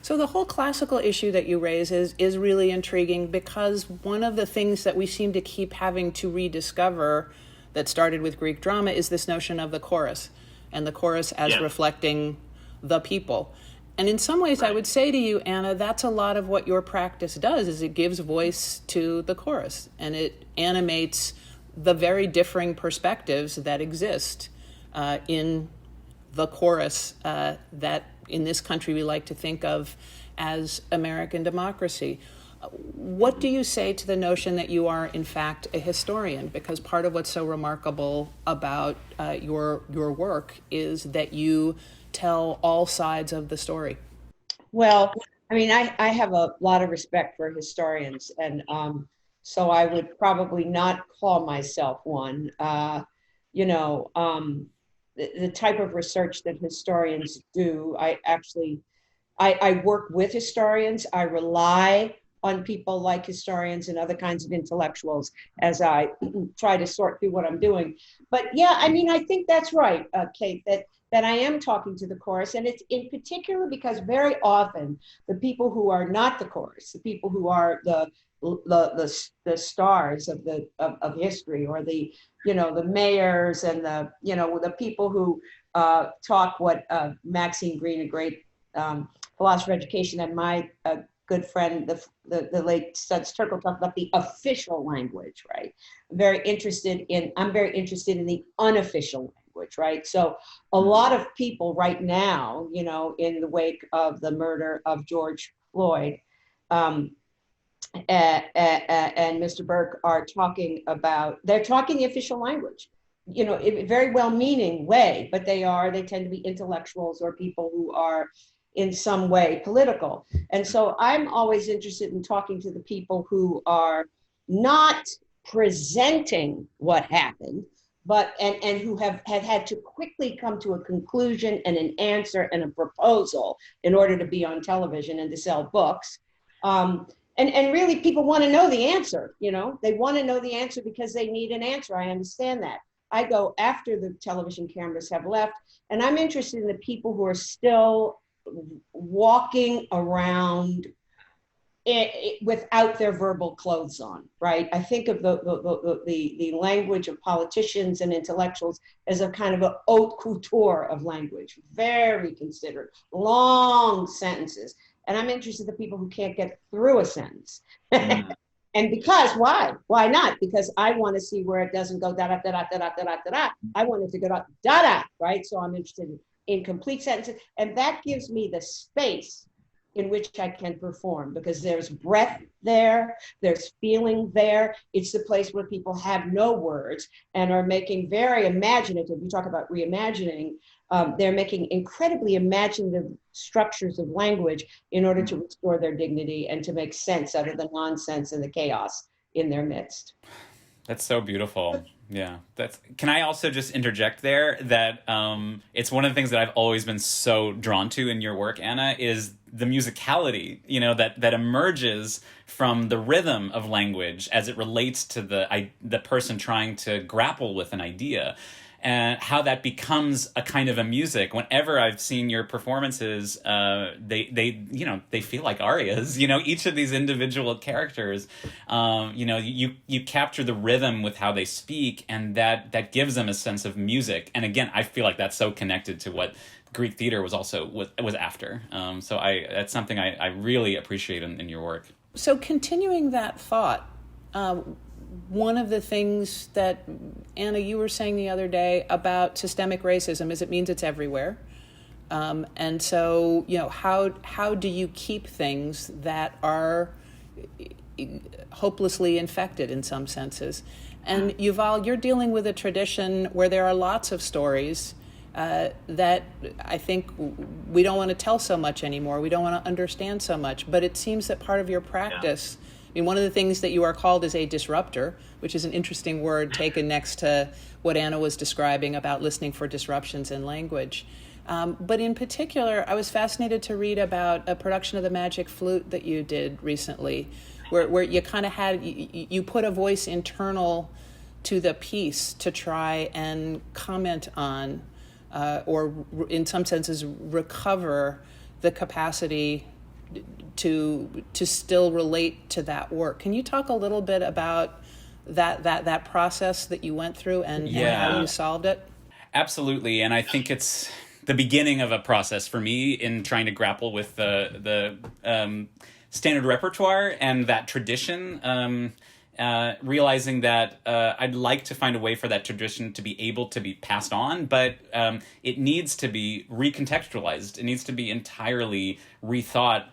Speaker 8: So the whole classical issue that you raise is really intriguing, because one of the things that we seem to keep having to rediscover that started with Greek drama is this notion of the chorus, and the chorus as reflecting the people. And in some ways, I would say to you, Anna, that's a lot of what your practice does, is it gives voice to the chorus, and it animates the very differing perspectives that exist in the chorus that in this country we like to think of as American democracy. What do you say to the notion that you are, in fact, a historian? Because part of what's so remarkable about your work is that you tell all sides of the story.
Speaker 9: Well, I mean, I have a lot of respect for historians, and so I would probably not call myself one. The type of research that historians do, I work with historians. I rely on people like historians and other kinds of intellectuals as I try to sort through what I'm doing. But yeah, I mean, I think that's right, Kate, that I am talking to the chorus, and it's in particular because very often the people who are not the chorus, the people who are the stars of history, or the mayors and the people who talk what Maxine Greene, a great philosopher of education, and my good friend, the late Studs Terkel, talked about the official language, right? I'm very interested in the unofficial language, right? So a lot of people right now, in the wake of the murder of George Floyd, and Mr. Burke are talking the official language, in a very well-meaning way, but they tend to be intellectuals or people who are in some way political. And so I'm always interested in talking to the people who are not presenting what happened, but and who have had to quickly come to a conclusion and an answer and a proposal in order to be on television and to sell books. And really, people want to know the answer. They want to know the answer because they need an answer. I understand that. I go after the television cameras have left, and I'm interested in the people who are still walking around without their verbal clothes on, right? I think of the language of politicians and intellectuals as a kind of a haute couture of language, very considered, long sentences. And I'm interested in the people who can't get through a sentence. And because, why? Why not? Because I want to see where it doesn't go da da da da da da da da. I want it to go da da da, right? So I'm interested in complete sentences. And that gives me the space in which I can perform, because there's breath there, there's feeling there. It's the place where people have no words and are making very imaginative. You talk about reimagining. They're making incredibly imaginative structures of language in order to restore their dignity and to make sense out of the nonsense and the chaos in their midst.
Speaker 10: That's so beautiful. Yeah. Can I also just interject there that it's one of the things that I've always been so drawn to in your work, Anna, is the musicality, that emerges from the rhythm of language as it relates to the person trying to grapple with an idea. And how that becomes a kind of a music. Whenever I've seen your performances, they feel like arias. Each of these individual characters, you capture the rhythm with how they speak, and that gives them a sense of music. And again, I feel like that's so connected to what Greek theater was after. So that's something I really appreciate in your work.
Speaker 8: So continuing that thought. One of the things that, Anna, you were saying the other day about systemic racism is it means it's everywhere. And so, how do you keep things that are hopelessly infected in some senses. And Yuval, you're dealing with a tradition where there are lots of stories that I think we don't want to tell so much anymore. We don't want to understand so much. But it seems that part of your practice, I mean, one of the things that you are called is a disruptor, which is an interesting word taken next to what Anna was describing about listening for disruptions in language. But in particular, I was fascinated to read about a production of the Magic Flute that you did recently, where you kind of had, you put a voice internal to the piece to try and comment on, or in some senses recover the capacity to still relate to that work. Can you talk a little bit about that process that you went through and how you solved it?
Speaker 10: Absolutely, and I think it's the beginning of a process for me in trying to grapple with the standard repertoire and that tradition. Realizing that I'd like to find a way for that tradition to be able to be passed on, but it needs to be recontextualized. It needs to be entirely rethought,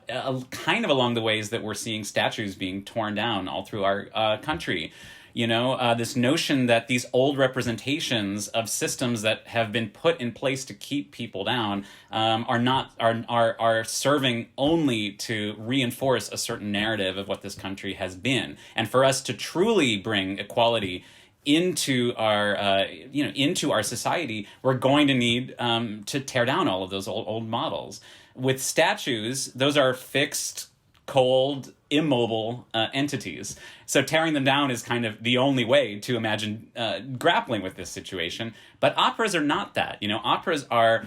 Speaker 10: kind of along the ways that we're seeing statues being torn down all through our country. You know, this notion that these old representations of systems that have been put in place to keep people down are serving only to reinforce a certain narrative of what this country has been. And for us to truly bring equality into our society, we're going to need to tear down all of those old models. With statues, those are fixed, cold, immobile entities. So tearing them down is kind of the only way to imagine grappling with this situation. But operas are not that. You know, operas are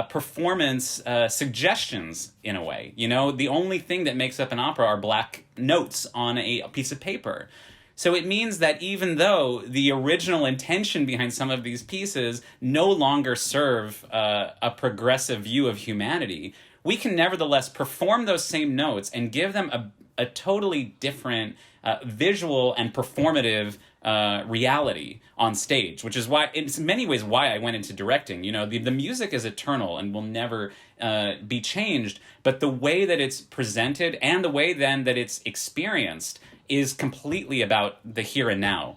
Speaker 10: performance suggestions in a way. You know, the only thing that makes up an opera are black notes on a piece of paper. So it means that even though the original intention behind some of these pieces no longer serve a progressive view of humanity, we can nevertheless perform those same notes and give them a totally different visual and performative reality on stage, which is why, in many ways, why I went into directing. You know, the music is eternal and will never be changed, but the way that it's presented and the way then that it's experienced is completely about the here and now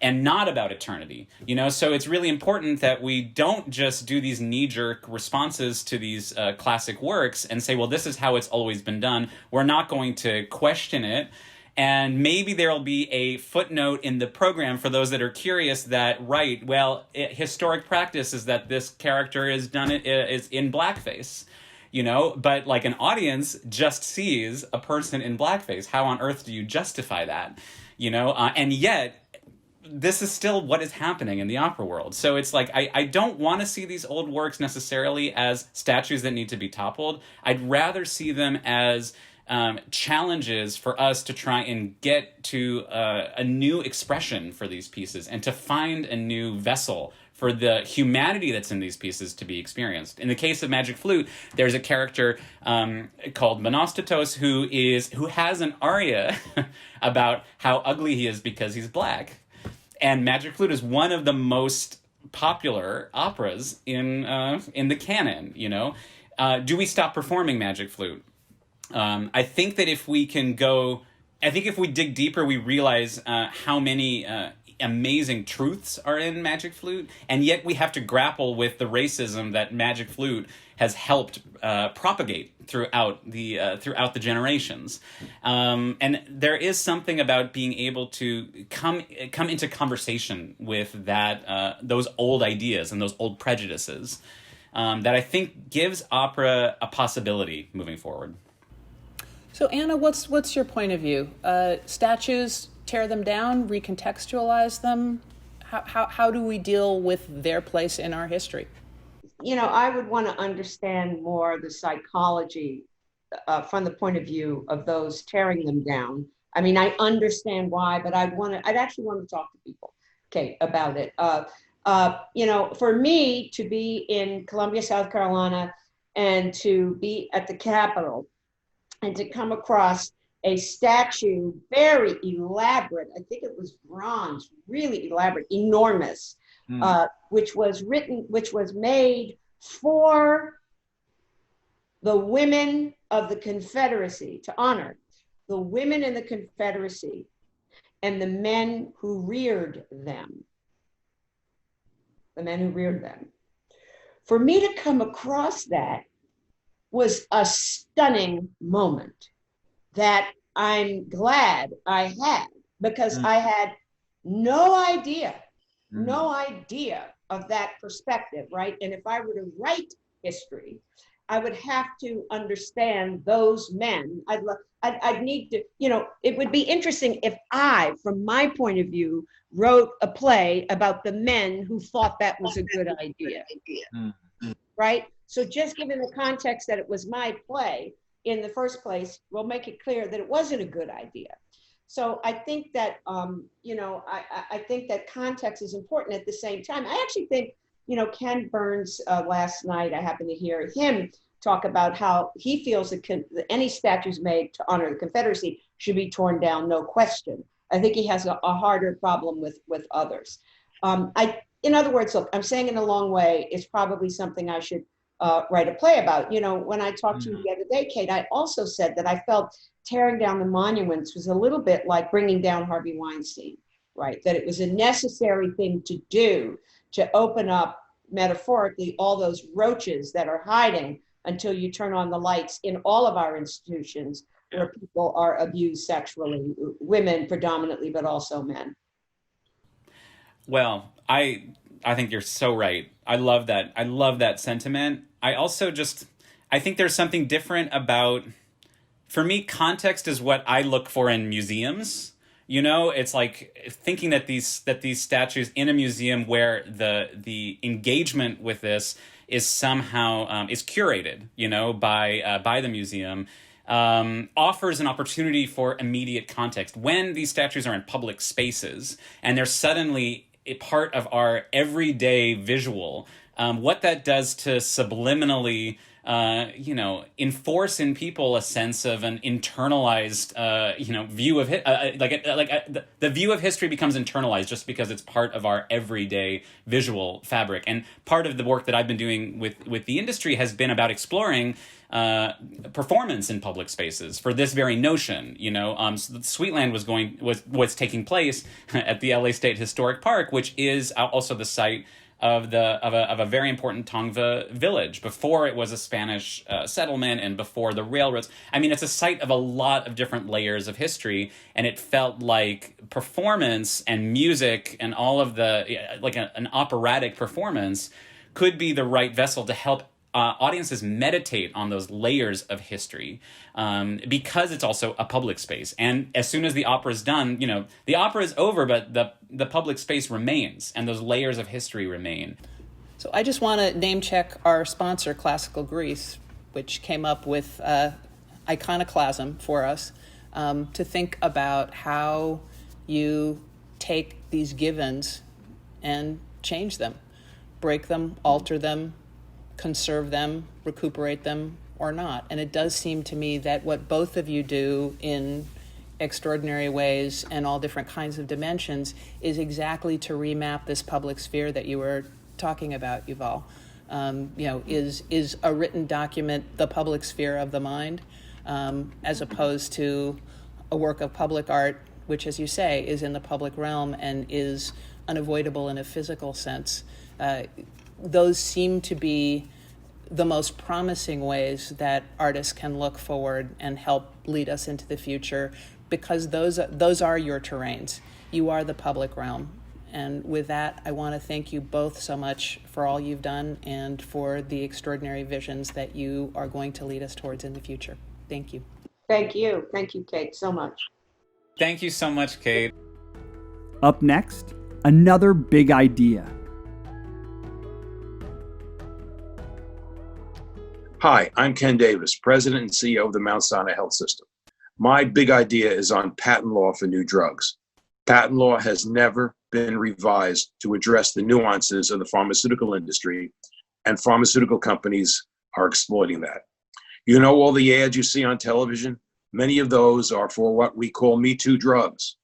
Speaker 10: and not about eternity. You know, so it's really important that we don't just do these knee-jerk responses to these classic works and say, well, this is how it's always been done. We're not going to question it. And maybe there'll be a footnote in the program for those that are curious that, right, well, historic practice is that this character is in blackface. You know, but like an audience just sees a person in blackface. How on earth do you justify that? You know, and yet this is still what is happening in the opera world. So it's like, I don't want to see these old works necessarily as statues that need to be toppled. I'd rather see them as challenges for us to try and get to a new expression for these pieces and to find a new vessel for the humanity that's in these pieces to be experienced. In the case of Magic Flute, there's a character called Monostatos who has an aria about how ugly he is because he's black. And Magic Flute is one of the most popular operas in the canon, you know. Do we stop performing Magic Flute? I think that if we dig deeper, we realize how many amazing truths are in Magic Flute, and yet we have to grapple with the racism that Magic Flute has helped propagate throughout the generations. And there is something about being able to come into conversation with those old ideas and those old prejudices that I think gives opera a possibility moving forward.
Speaker 8: So Anna, what's your point of view? Statues, tear them down, recontextualize them? How do we deal with their place in our history?
Speaker 9: You know, I would want to understand more the psychology from the point of view of those tearing them down. I mean, I understand why, but I'd actually want to talk to people, okay, about it. You know, for me to be in Columbia, South Carolina, and to be at the Capitol, and to come across a statue, very elaborate, I think it was bronze, really elaborate, enormous, which was made for the women of the Confederacy to honor. the women in the Confederacy and the men who reared them. The men who reared them. For me to come across that was a stunning moment that I'm glad I had, because I had no idea of that perspective, right? And if I were to write history, I would have to understand those men. I'd need to, it would be interesting if I, from my point of view, wrote a play about the men who thought that was a good idea, right? So just given the context that it was my play in the first place, will make it clear that it wasn't a good idea. So I think that, I think that context is important. At the same time, I actually think, Ken Burns last night, I happened to hear him talk about how he feels that any statues made to honor the Confederacy should be torn down, no question. I think he has a harder problem with others. In other words, look, I'm saying in a long way, it's probably something I should write a play about. When I talked to you the other day, Kate, I also said that I felt tearing down the monuments was a little bit like bringing down Harvey Weinstein, right? That it was a necessary thing to do to open up, metaphorically, all those roaches that are hiding until you turn on the lights in all of our institutions where people are abused sexually, women predominantly, but also men.
Speaker 10: Well, I think you're so right. I love that. I love that sentiment. I also I think there's something different about, for me, context is what I look for in museums. It's like thinking that these statues in a museum where the engagement with this is somehow is curated, by the museum, offers an opportunity for immediate context. When these statues are in public spaces and they're suddenly a part of our everyday visual, what that does to subliminally enforce in people a sense of an internalized, view of the view of history becomes internalized just because it's part of our everyday visual fabric. And part of the work that I've been doing with the industry has been about exploring performance in public spaces for this very notion. Sweetland was taking place at the LA State Historic Park, which is also the site of a very important Tongva village before it was a Spanish settlement and before the railroads. I mean, it's a site of a lot of different layers of history, and it felt like performance and music and all of an operatic performance could be the right vessel to help audiences meditate on those layers of history, because it's also a public space. And as soon as the opera is done, the opera is over, but the public space remains, and those layers of history remain.
Speaker 8: So I just want to name check our sponsor, Classical Greece, which came up with iconoclasm for us, to think about how you take these givens and change them, break them, alter them, conserve them, recuperate them, or not. And it does seem to me that what both of you do in extraordinary ways and all different kinds of dimensions is exactly to remap this public sphere that you were talking about, Yuval. Is a written document the public sphere of the mind, as opposed to a work of public art, which, as you say, is in the public realm and is unavoidable in a physical sense. Those seem to be the most promising ways that artists can look forward and help lead us into the future, because those are your terrains. You are the public realm. And with that, I want to thank you both so much for all you've done and for the extraordinary visions that you are going to lead us towards in the future. Thank you.
Speaker 9: Thank you. Thank you, Kate, so much.
Speaker 10: Thank you so much, Kate.
Speaker 1: Up next, another big idea.
Speaker 11: Hi, I'm Ken Davis, President and CEO of the Mount Sinai Health System. My big idea is on patent law for new drugs. Patent law has never been revised to address the nuances of the pharmaceutical industry, and pharmaceutical companies are exploiting that. You know all the ads you see on television? Many of those are for what we call Me Too drugs.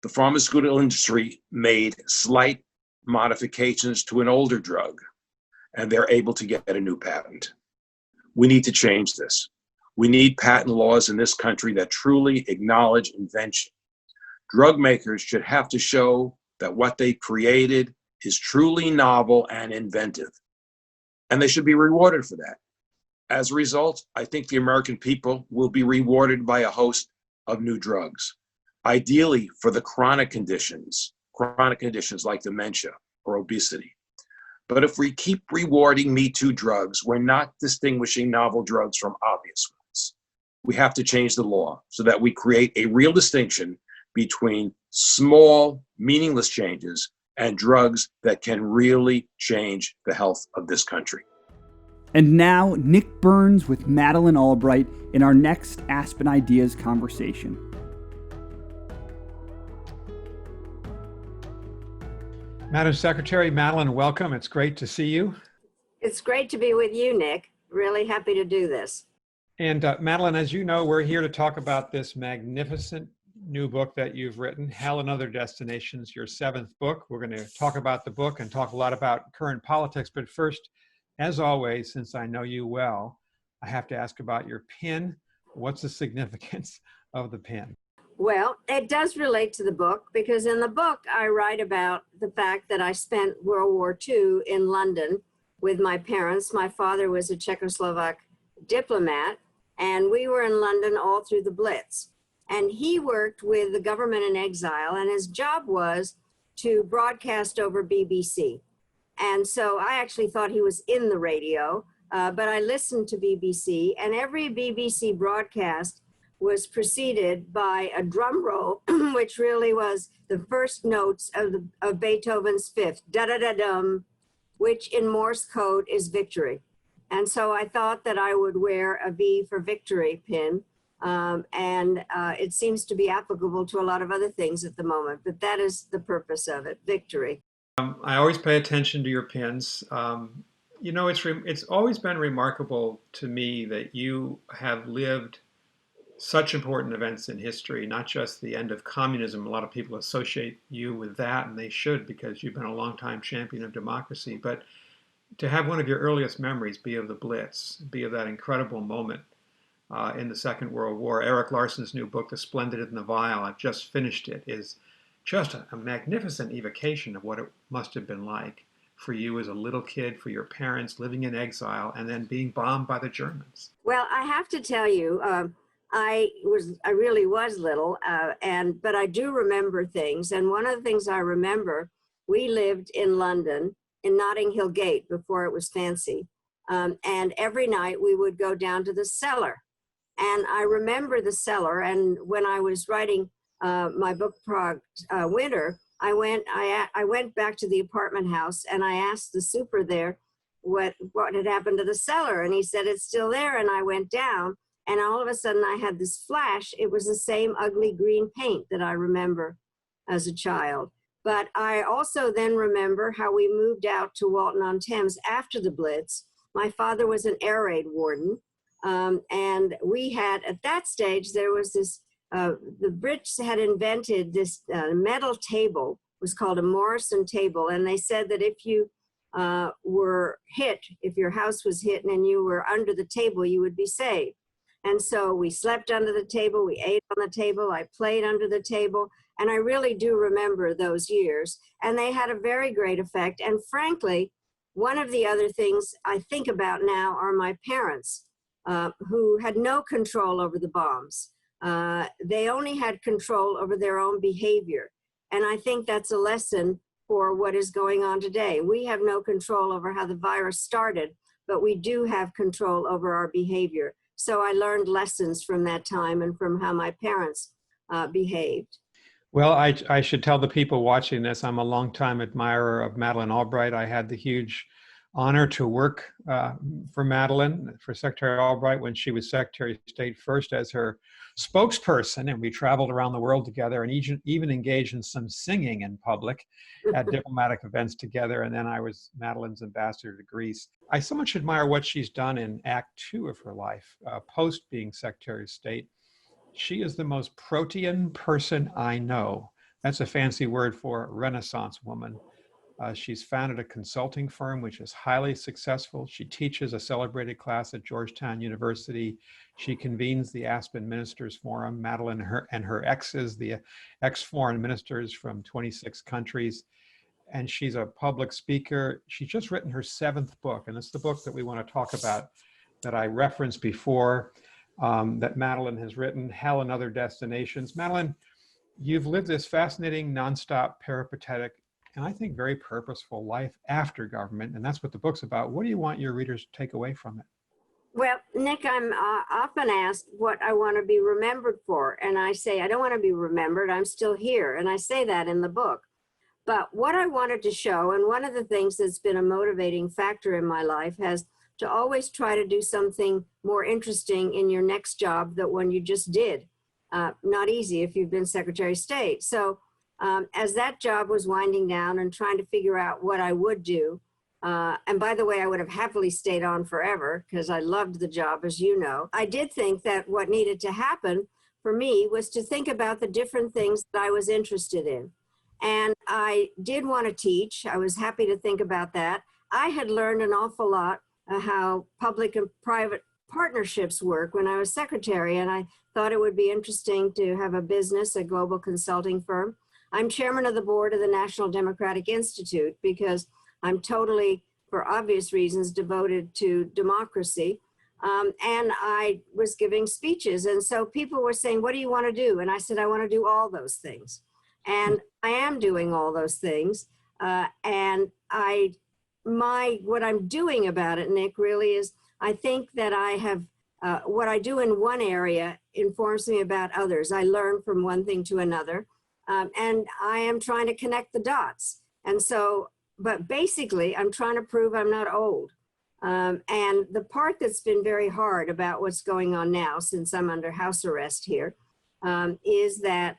Speaker 11: The pharmaceutical industry made slight modifications to an older drug, and they're able to get a new patent. We need to change this. We need patent laws in this country that truly acknowledge invention. Drug makers should have to show that what they created is truly novel and inventive, and they should be rewarded for that. As a result, I think the American people will be rewarded by a host of new drugs, ideally for the chronic conditions like dementia or obesity. But if we keep rewarding Me Too drugs, we're not distinguishing novel drugs from obvious ones. We have to change the law so that we create a real distinction between small, meaningless changes and drugs that can really change the health of this country.
Speaker 1: And now, Nick Burns with Madeleine Albright in our next Aspen Ideas conversation.
Speaker 12: Madam Secretary, Madeleine, welcome. It's great to see you.
Speaker 13: It's great to be with you, Nick. Really happy to do this.
Speaker 12: And Madeleine, as you know, we're here to talk about this magnificent new book that you've written, Hell and Other Destinations, your 7th book. We're going to talk about the book and talk a lot about current politics. But first, as always, since I know you well, I have to ask about your pin. What's the significance of the pin?
Speaker 13: Well, it does relate to the book because in the book, I write about the fact that I spent World War II in London with my parents. My father was a Czechoslovak diplomat, and we were in London all through the Blitz. And he worked with the government in exile, and his job was to broadcast over BBC. And so I actually thought he was in the radio, but I listened to BBC, and every BBC broadcast was preceded by a drum roll, which really was the first notes of Beethoven's Fifth, da-da-da-dum, which in Morse code is victory. And so I thought that I would wear a V for victory pin, and it seems to be applicable to a lot of other things at the moment, but that is the purpose of it, victory.
Speaker 12: I always pay attention to your pins. You know, it's always been remarkable to me that you have lived such important events in history, not just the end of communism. A lot of people associate you with that, and they should, because you've been a longtime champion of democracy. But to have one of your earliest memories be of the Blitz, be of that incredible moment in the Second World War. Eric Larson's new book, The Splendid and the Vile, I've just finished it, is just a magnificent evocation of what it must have been like for you as a little kid, for your parents living in exile, and then being bombed by the Germans.
Speaker 13: Well, I have to tell you, I really was little, but I do remember things. And one of the things I remember, we lived in London, in Notting Hill Gate, before it was fancy. And every night we would go down to the cellar. And I remember the cellar. And when I was writing my book, Prague Winter, I went back to the apartment house and I asked the super there what had happened to the cellar. And he said, it's still there. And I went down. And all of a sudden I had this flash. It was the same ugly green paint that I remember as a child. But I also then remember how we moved out to Walton-on-Thames after the Blitz. My father was an air raid warden. And we had, at that stage, there was this, the Brits had invented this metal table. It was called a Morrison table. And they said that if you were hit, if your house was hit and you were under the table, you would be saved. And so we slept under the table, we ate on the table, I played under the table, and I really do remember those years. And they had a very great effect. And frankly, one of the other things I think about now are my parents, who had no control over the bombs. They only had control over their own behavior. And I think that's a lesson for what is going on today. We have no control over how the virus started, but we do have control over our behavior. So I learned lessons from that time and from how my parents behaved.
Speaker 12: Well, I should tell the people watching this, I'm a longtime admirer of Madeleine Albright. I had the huge honor to work for Madeleine, for Secretary Albright, when she was Secretary of State, first as her spokesperson, and we traveled around the world together and even engaged in some singing in public at diplomatic events together. And then I was Madeleine's ambassador to Greece. I so much admire what she's done in Act 2 of her life, post being Secretary of State. She is the most protean person I know. That's a fancy word for Renaissance woman. She's founded a consulting firm, which is highly successful. She teaches a celebrated class at Georgetown University. She convenes the Aspen Ministers Forum. Madeleine and her exes, the ex-foreign ministers from 26 countries. And she's a public speaker. She's just written her 7th book, and it's the book that we want to talk about that I referenced before, that Madeleine has written, Hell and Other Destinations. Madeleine, you've lived this fascinating, nonstop, peripatetic, and I think very purposeful life after government, and that's what the book's about. What do you want your readers to take away from it?
Speaker 13: Well, Nick, I'm often asked what I want to be remembered for, and I say, I don't want to be remembered, I'm still here, and I say that in the book. But what I wanted to show, and one of the things that's been a motivating factor in my life, has to always try to do something more interesting in your next job than one you just did. Not easy if you've been Secretary of State. So as that job was winding down and trying to figure out what I would do, and by the way, I would have happily stayed on forever because I loved the job, as you know. I did think that what needed to happen for me was to think about the different things that I was interested in. And I did want to teach. I was happy to think about that. I had learned an awful lot how public and private partnerships work when I was secretary, and I thought it would be interesting to have a business, a global consulting firm. I'm chairman of the board of the National Democratic Institute because I'm totally, for obvious reasons, devoted to democracy. And I was giving speeches. And so people were saying, what do you want to do? And I said, I want to do all those things. And I am doing all those things. And what I'm doing about it, Nick, really is, I think that I have, what I do in one area informs me about others. I learn from one thing to another. And I am trying to connect the dots. And so, but basically, I'm trying to prove I'm not old. And the part that's been very hard about what's going on now, since I'm under house arrest here, is that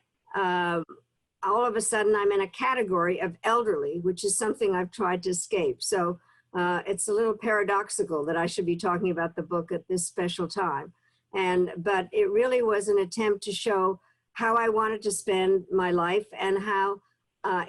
Speaker 13: all of a sudden I'm in a category of elderly, which is something I've tried to escape. So it's a little paradoxical that I should be talking about the book at this special time. But it really was an attempt to show how I wanted to spend my life and how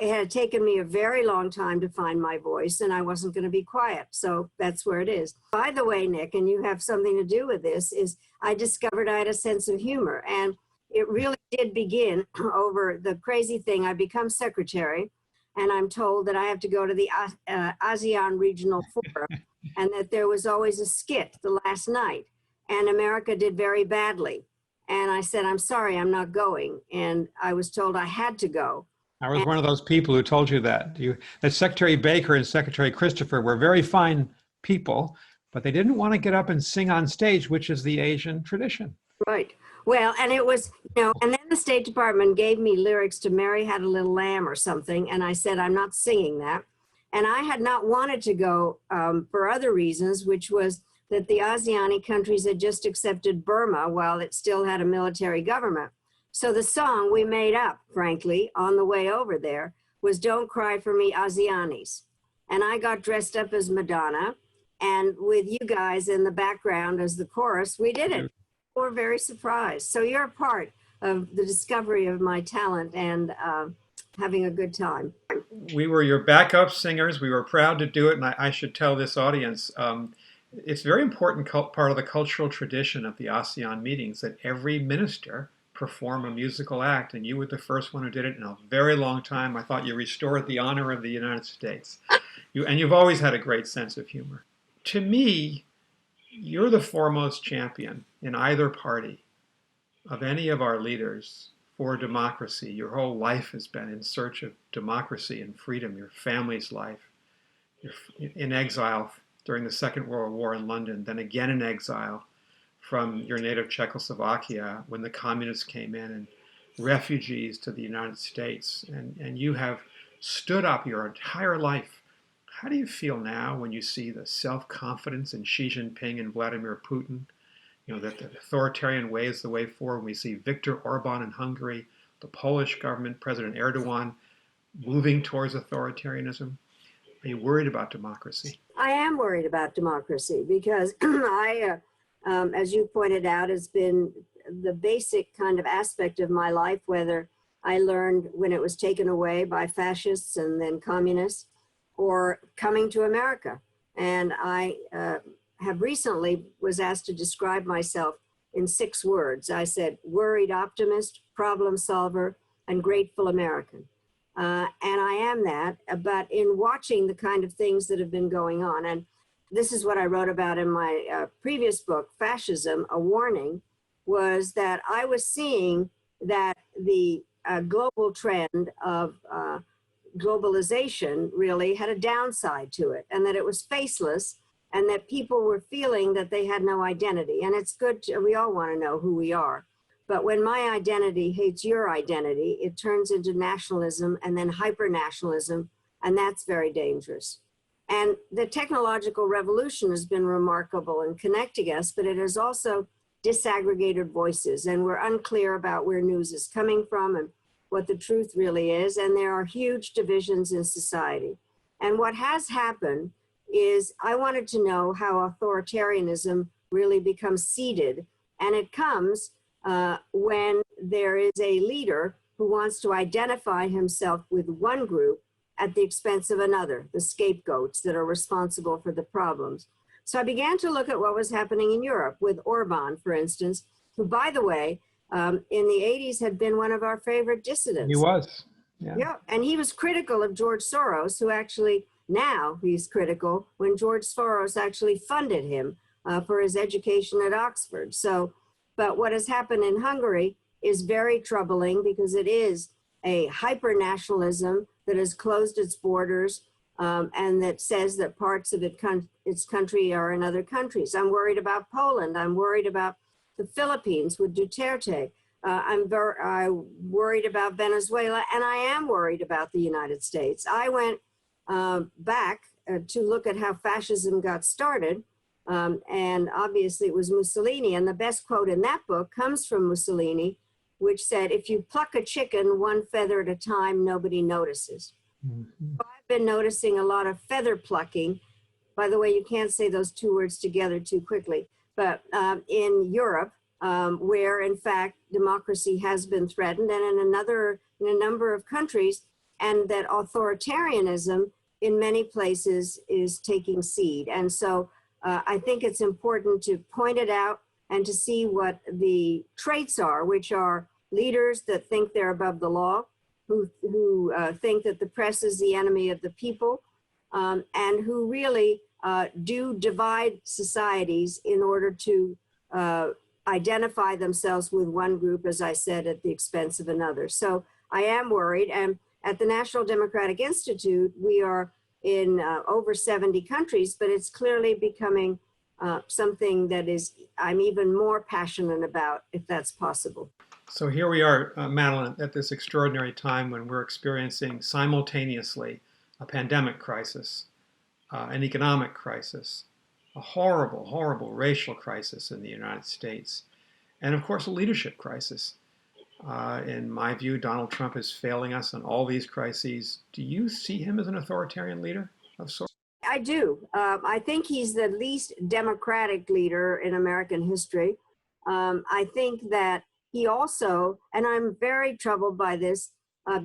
Speaker 13: it had taken me a very long time to find my voice, and I wasn't going to be quiet. So that's where it is. By the way, Nick, and you have something to do with this, is I discovered I had a sense of humor. And it really did begin over the crazy thing. I become secretary, and I'm told that I have to go to the ASEAN Regional Forum, and that there was always a skit the last night, and America did very badly. And I said, I'm sorry, I'm not going. And I was told I had to go.
Speaker 12: I was one of those people who told you that. That Secretary Baker and Secretary Christopher were very fine people, but they didn't want to get up and sing on stage, which is the Asian tradition.
Speaker 13: Right. Well, and it was, and then the State Department gave me lyrics to Mary Had a Little Lamb or something, and I said, I'm not singing that. And I had not wanted to go for other reasons, which was that the ASEAN countries had just accepted Burma while it still had a military government. So the song we made up, frankly, on the way over there was Don't Cry for Me, ASEANis. And I got dressed up as Madonna, and with you guys in the background as the chorus, we did it. We're very surprised. So you're a part of the discovery of my talent and having a good time.
Speaker 12: We were your backup singers. We were proud to do it, and I should tell this audience, it's a very important part of the cultural tradition of the ASEAN meetings that every minister perform a musical act, and you were the first one who did it in a very long time. I thought you restored the honor of the United States. You've always had a great sense of humor. To me, you're the foremost champion in either party of any of our leaders for democracy. Your whole life has been in search of democracy and freedom, your family's life. You're in exile during the Second World War in London, then again in exile from your native Czechoslovakia when the communists came in, and refugees to the United States. And you have stood up your entire life. How do you feel now when you see the self-confidence in Xi Jinping and Vladimir Putin? That the authoritarian way is the way forward. We see Viktor Orban in Hungary, the Polish government, President Erdogan, moving towards authoritarianism. Are you worried about democracy?
Speaker 13: I am worried about democracy because as you pointed out, has been the basic kind of aspect of my life, whether I learned when it was taken away by fascists and then communists, or coming to America. And I have recently was asked to describe myself in 6 words. I said, worried optimist, problem solver, and grateful American. And I am that, but in watching the kind of things that have been going on, and this is what I wrote about in my previous book, Fascism, A Warning, was that I was seeing that the global trend of globalization really had a downside to it, and that it was faceless, and that people were feeling that they had no identity. And it's good, we all want to know who we are. But when my identity hates your identity, it turns into nationalism and then hyper-nationalism, and that's very dangerous. And the technological revolution has been remarkable in connecting us, but it has also disaggregated voices, and we're unclear about where news is coming from and what the truth really is, and there are huge divisions in society. And what has happened is I wanted to know how authoritarianism really becomes seeded, and it comes when there is a leader who wants to identify himself with one group at the expense of another, the scapegoats that are responsible for the problems. So I began to look at what was happening in Europe with Orban, for instance, who, by the way, in the 80s had been one of our favorite dissidents.
Speaker 12: He was.
Speaker 13: Yeah, and he was critical of George Soros, who actually, now he's critical when George Soros actually funded him for his education at Oxford. So, but what has happened in Hungary is very troubling because it is a hyper-nationalism that has closed its borders and that says that parts of its country are in other countries. I'm worried about Poland. I'm worried about the Philippines with Duterte. I'm worried about Venezuela, and I am worried about the United States. I went back to look at how fascism got started, and obviously it was Mussolini, and the best quote in that book comes from Mussolini, which said, if you pluck a chicken one feather at a time, nobody notices.
Speaker 12: Mm-hmm.
Speaker 13: I've been noticing a lot of feather plucking. By the way, you can't say those 2 words together too quickly, but in Europe, where in fact democracy has been threatened, and in a number of countries, and that authoritarianism in many places is taking seed. And so I think it's important to point it out and to see what the traits are, which are leaders that think they're above the law, who think that the press is the enemy of the people, and who really do divide societies in order to identify themselves with one group, as I said, at the expense of another. So I am worried. And at the National Democratic Institute, we are in over 70 countries, but it's clearly becoming something that I'm even more passionate about, if that's possible.
Speaker 12: So here we are, Madeleine, at this extraordinary time when we're experiencing simultaneously a pandemic crisis, an economic crisis, a horrible, horrible racial crisis in the United States, and of course a leadership crisis. In my view, Donald Trump is failing us on all these crises. Do you see him as an authoritarian leader of sorts?
Speaker 13: I do. I think he's the least democratic leader in American history. I think that he also, and I'm very troubled by this,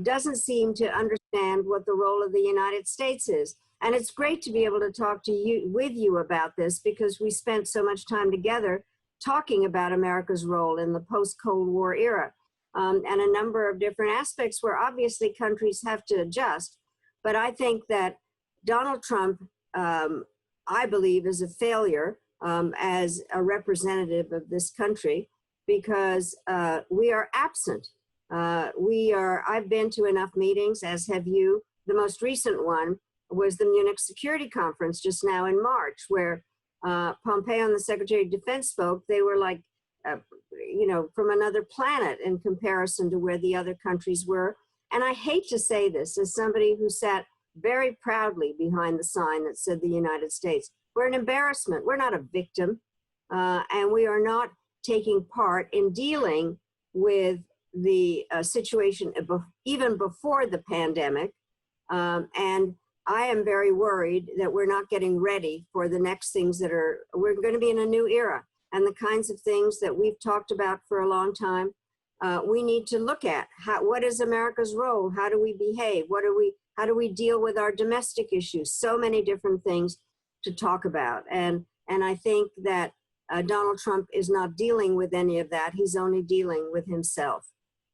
Speaker 13: doesn't seem to understand what the role of the United States is. And it's great to be able to talk with you about this, because we spent so much time together talking about America's role in the post-Cold War era, and a number of different aspects where obviously countries have to adjust. But I think that Donald Trump, I believe, is a failure as a representative of this country, because we are absent. I've been to enough meetings, as have you. The most recent one was the Munich Security Conference just now in March, where Pompeo and the Secretary of Defense spoke. They were like, from another planet in comparison to where the other countries were. And I hate to say this as somebody who sat very proudly behind the sign that said the United States. We're an embarrassment. We're not a victim. And we are not taking part in dealing with the situation even before the pandemic. And I am very worried that we're not getting ready for the next things we're going to be in a new era. And the kinds of things that we've talked about for a long time, we need to look at. What is America's role? How do we behave? How do we deal with our domestic issues? So many different things to talk about. And I think that Donald Trump is not dealing with any of that. He's only dealing with himself.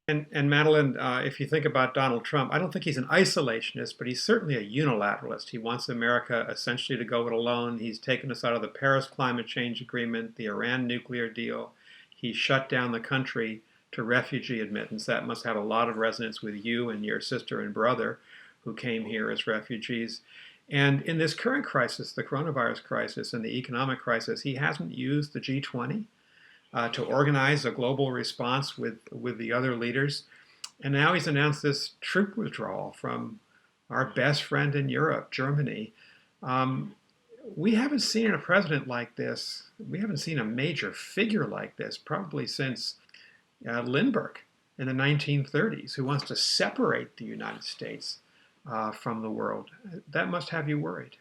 Speaker 12: And Madeleine, if you think about Donald Trump, I don't think he's an isolationist, but he's certainly a unilateralist. He wants America essentially to go it alone. He's taken us out of the Paris Climate Change Agreement, the Iran nuclear deal. He shut down the country to refugee admittance. That must have a lot of resonance with you and your sister and brother who came here as refugees. And in this current crisis, the coronavirus crisis and the economic crisis, he hasn't used the G20 to organize a global response with the other leaders. And now he's announced this troop withdrawal from our best friend in Europe, Germany. We haven't seen a president like this. We haven't seen a major figure like this probably since Lindbergh in the 1930s, who wants to separate the United States from the world. That must have you worried.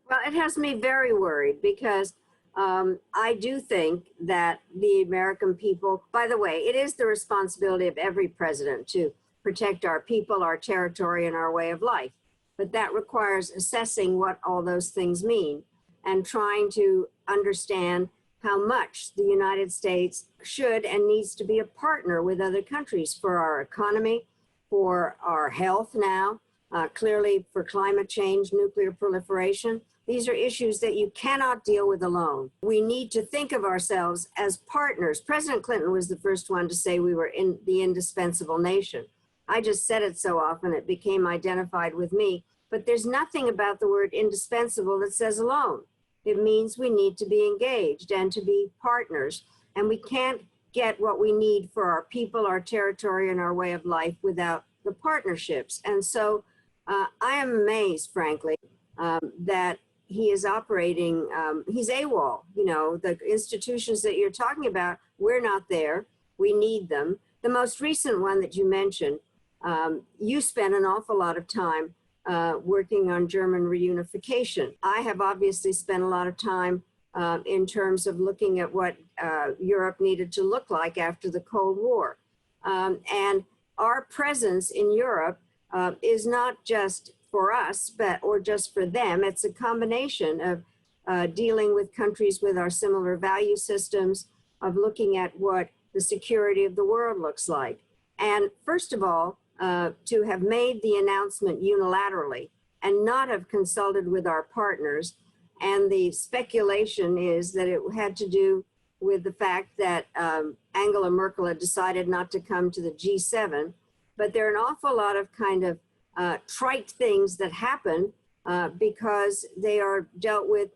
Speaker 13: Well, it has me very worried because I do think that the American people, by the way, it is the responsibility of every president to protect our people, our territory, and our way of life. But that requires assessing what all those things mean and trying to understand how much the United States should and needs to be a partner with other countries for our economy, for our health now, clearly for climate change, nuclear proliferation. These are issues that you cannot deal with alone. We need to think of ourselves as partners. President Clinton was the first one to say we were in the indispensable nation. I just said it so often it became identified with me, but there's nothing about the word indispensable that says alone. It means we need to be engaged and to be partners, and we can't get what we need for our people, our territory, and our way of life without the partnerships. And so I am amazed, frankly, that he is operating, he's AWOL. You know, the institutions that you're talking about, we're not there. We need them. The most recent one that you mentioned, you spent an awful lot of time working on German reunification. I have obviously spent a lot of time in terms of looking at what Europe needed to look like after the Cold War. And our presence in Europe is not just for us, or just for them. It's a combination of dealing with countries with our similar value systems, of looking at what the security of the world looks like. And first of all, to have made the announcement unilaterally and not have consulted with our partners. And the speculation is that it had to do with the fact that Angela Merkel had decided not to come to the G7. But there are an awful lot of kind of trite things that happen because they are dealt with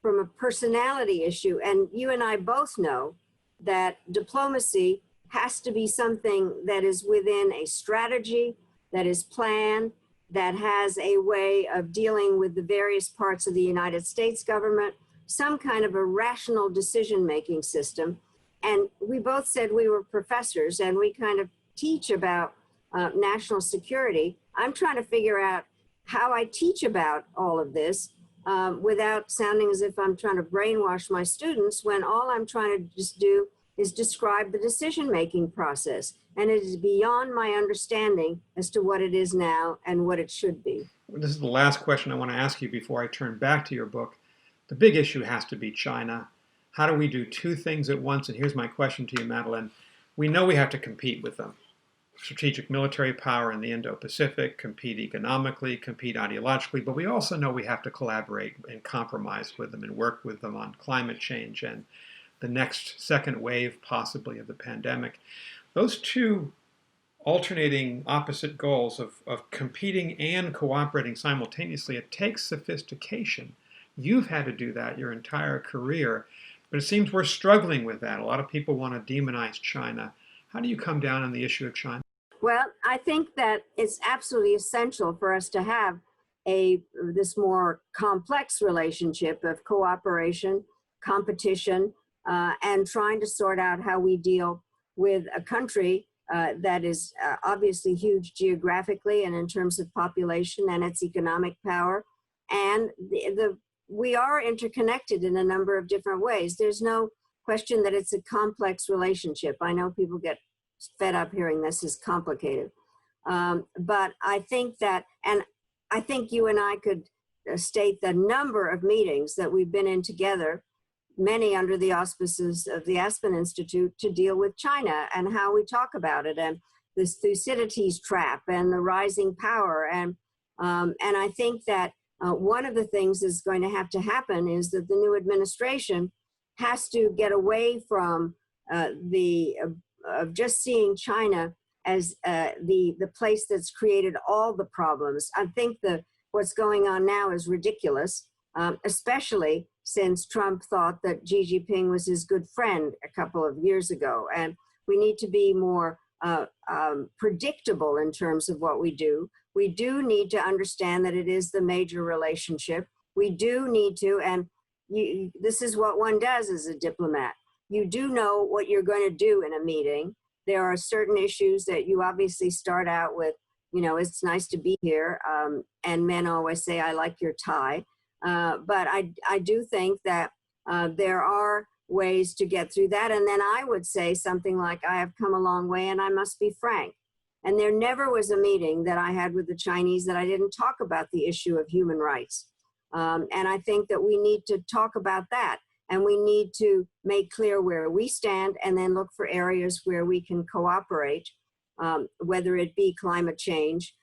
Speaker 13: from a personality issue. And you and I both know that diplomacy has to be something that is within a strategy, that is planned, that has a way of dealing with the various parts of the United States government, some kind of a rational decision-making system. And we both said we were professors and we kind of teach about national security. I'm trying to figure out how I teach about all of this without sounding as if I'm trying to brainwash my students, when all I'm trying to just do is describe the decision-making process. And it is beyond my understanding as to what it is now and what it should be.
Speaker 12: This is the last question I want to ask you before I turn back to your book. The big issue has to be China. How do we do two things at once? And here's my question to you, Madeleine. We know we have to compete with them. Strategic military power in the Indo-Pacific, compete economically, compete ideologically, but we also know we have to collaborate and compromise with them and work with them on climate change and the next second wave, possibly, of the pandemic. Those two alternating opposite goals of competing and cooperating simultaneously, it takes sophistication. You've had to do that your entire career, but it seems we're struggling with that. A lot of people want to demonize China. How do you come down on the issue of China?
Speaker 13: Well, I think that it's absolutely essential for us to have this more complex relationship of cooperation, competition, and trying to sort out how we deal with a country that is obviously huge geographically and in terms of population and its economic power. And we are interconnected in a number of different ways. There's no question that it's a complex relationship. I know people get fed up hearing this is complicated. But I think that, and I think you and I could state the number of meetings that we've been in together, many under the auspices of the Aspen Institute, to deal with China and how we talk about it, and this Thucydides trap and the rising power. And I think that one of the things that's going to have to happen is that the new administration has to get away from of just seeing China as the place that's created all the problems. I think what's going on now is ridiculous, especially since Trump thought that Xi Jinping was his good friend a couple of years ago. And we need to be more predictable in terms of what we do. We do need to understand that it is the major relationship. We do need to, and this is what one does as a diplomat. You do know what you're going to do in a meeting. There are certain issues that you obviously start out with, it's nice to be here. And men always say, I like your tie. But I do think that there are ways to get through that. And then I would say something like, I have come a long way and I must be frank. And there never was a meeting that I had with the Chinese that I didn't talk about the issue of human rights. And I think that we need to talk about that. And we need to make clear where we stand and then look for areas where we can cooperate, whether it be climate change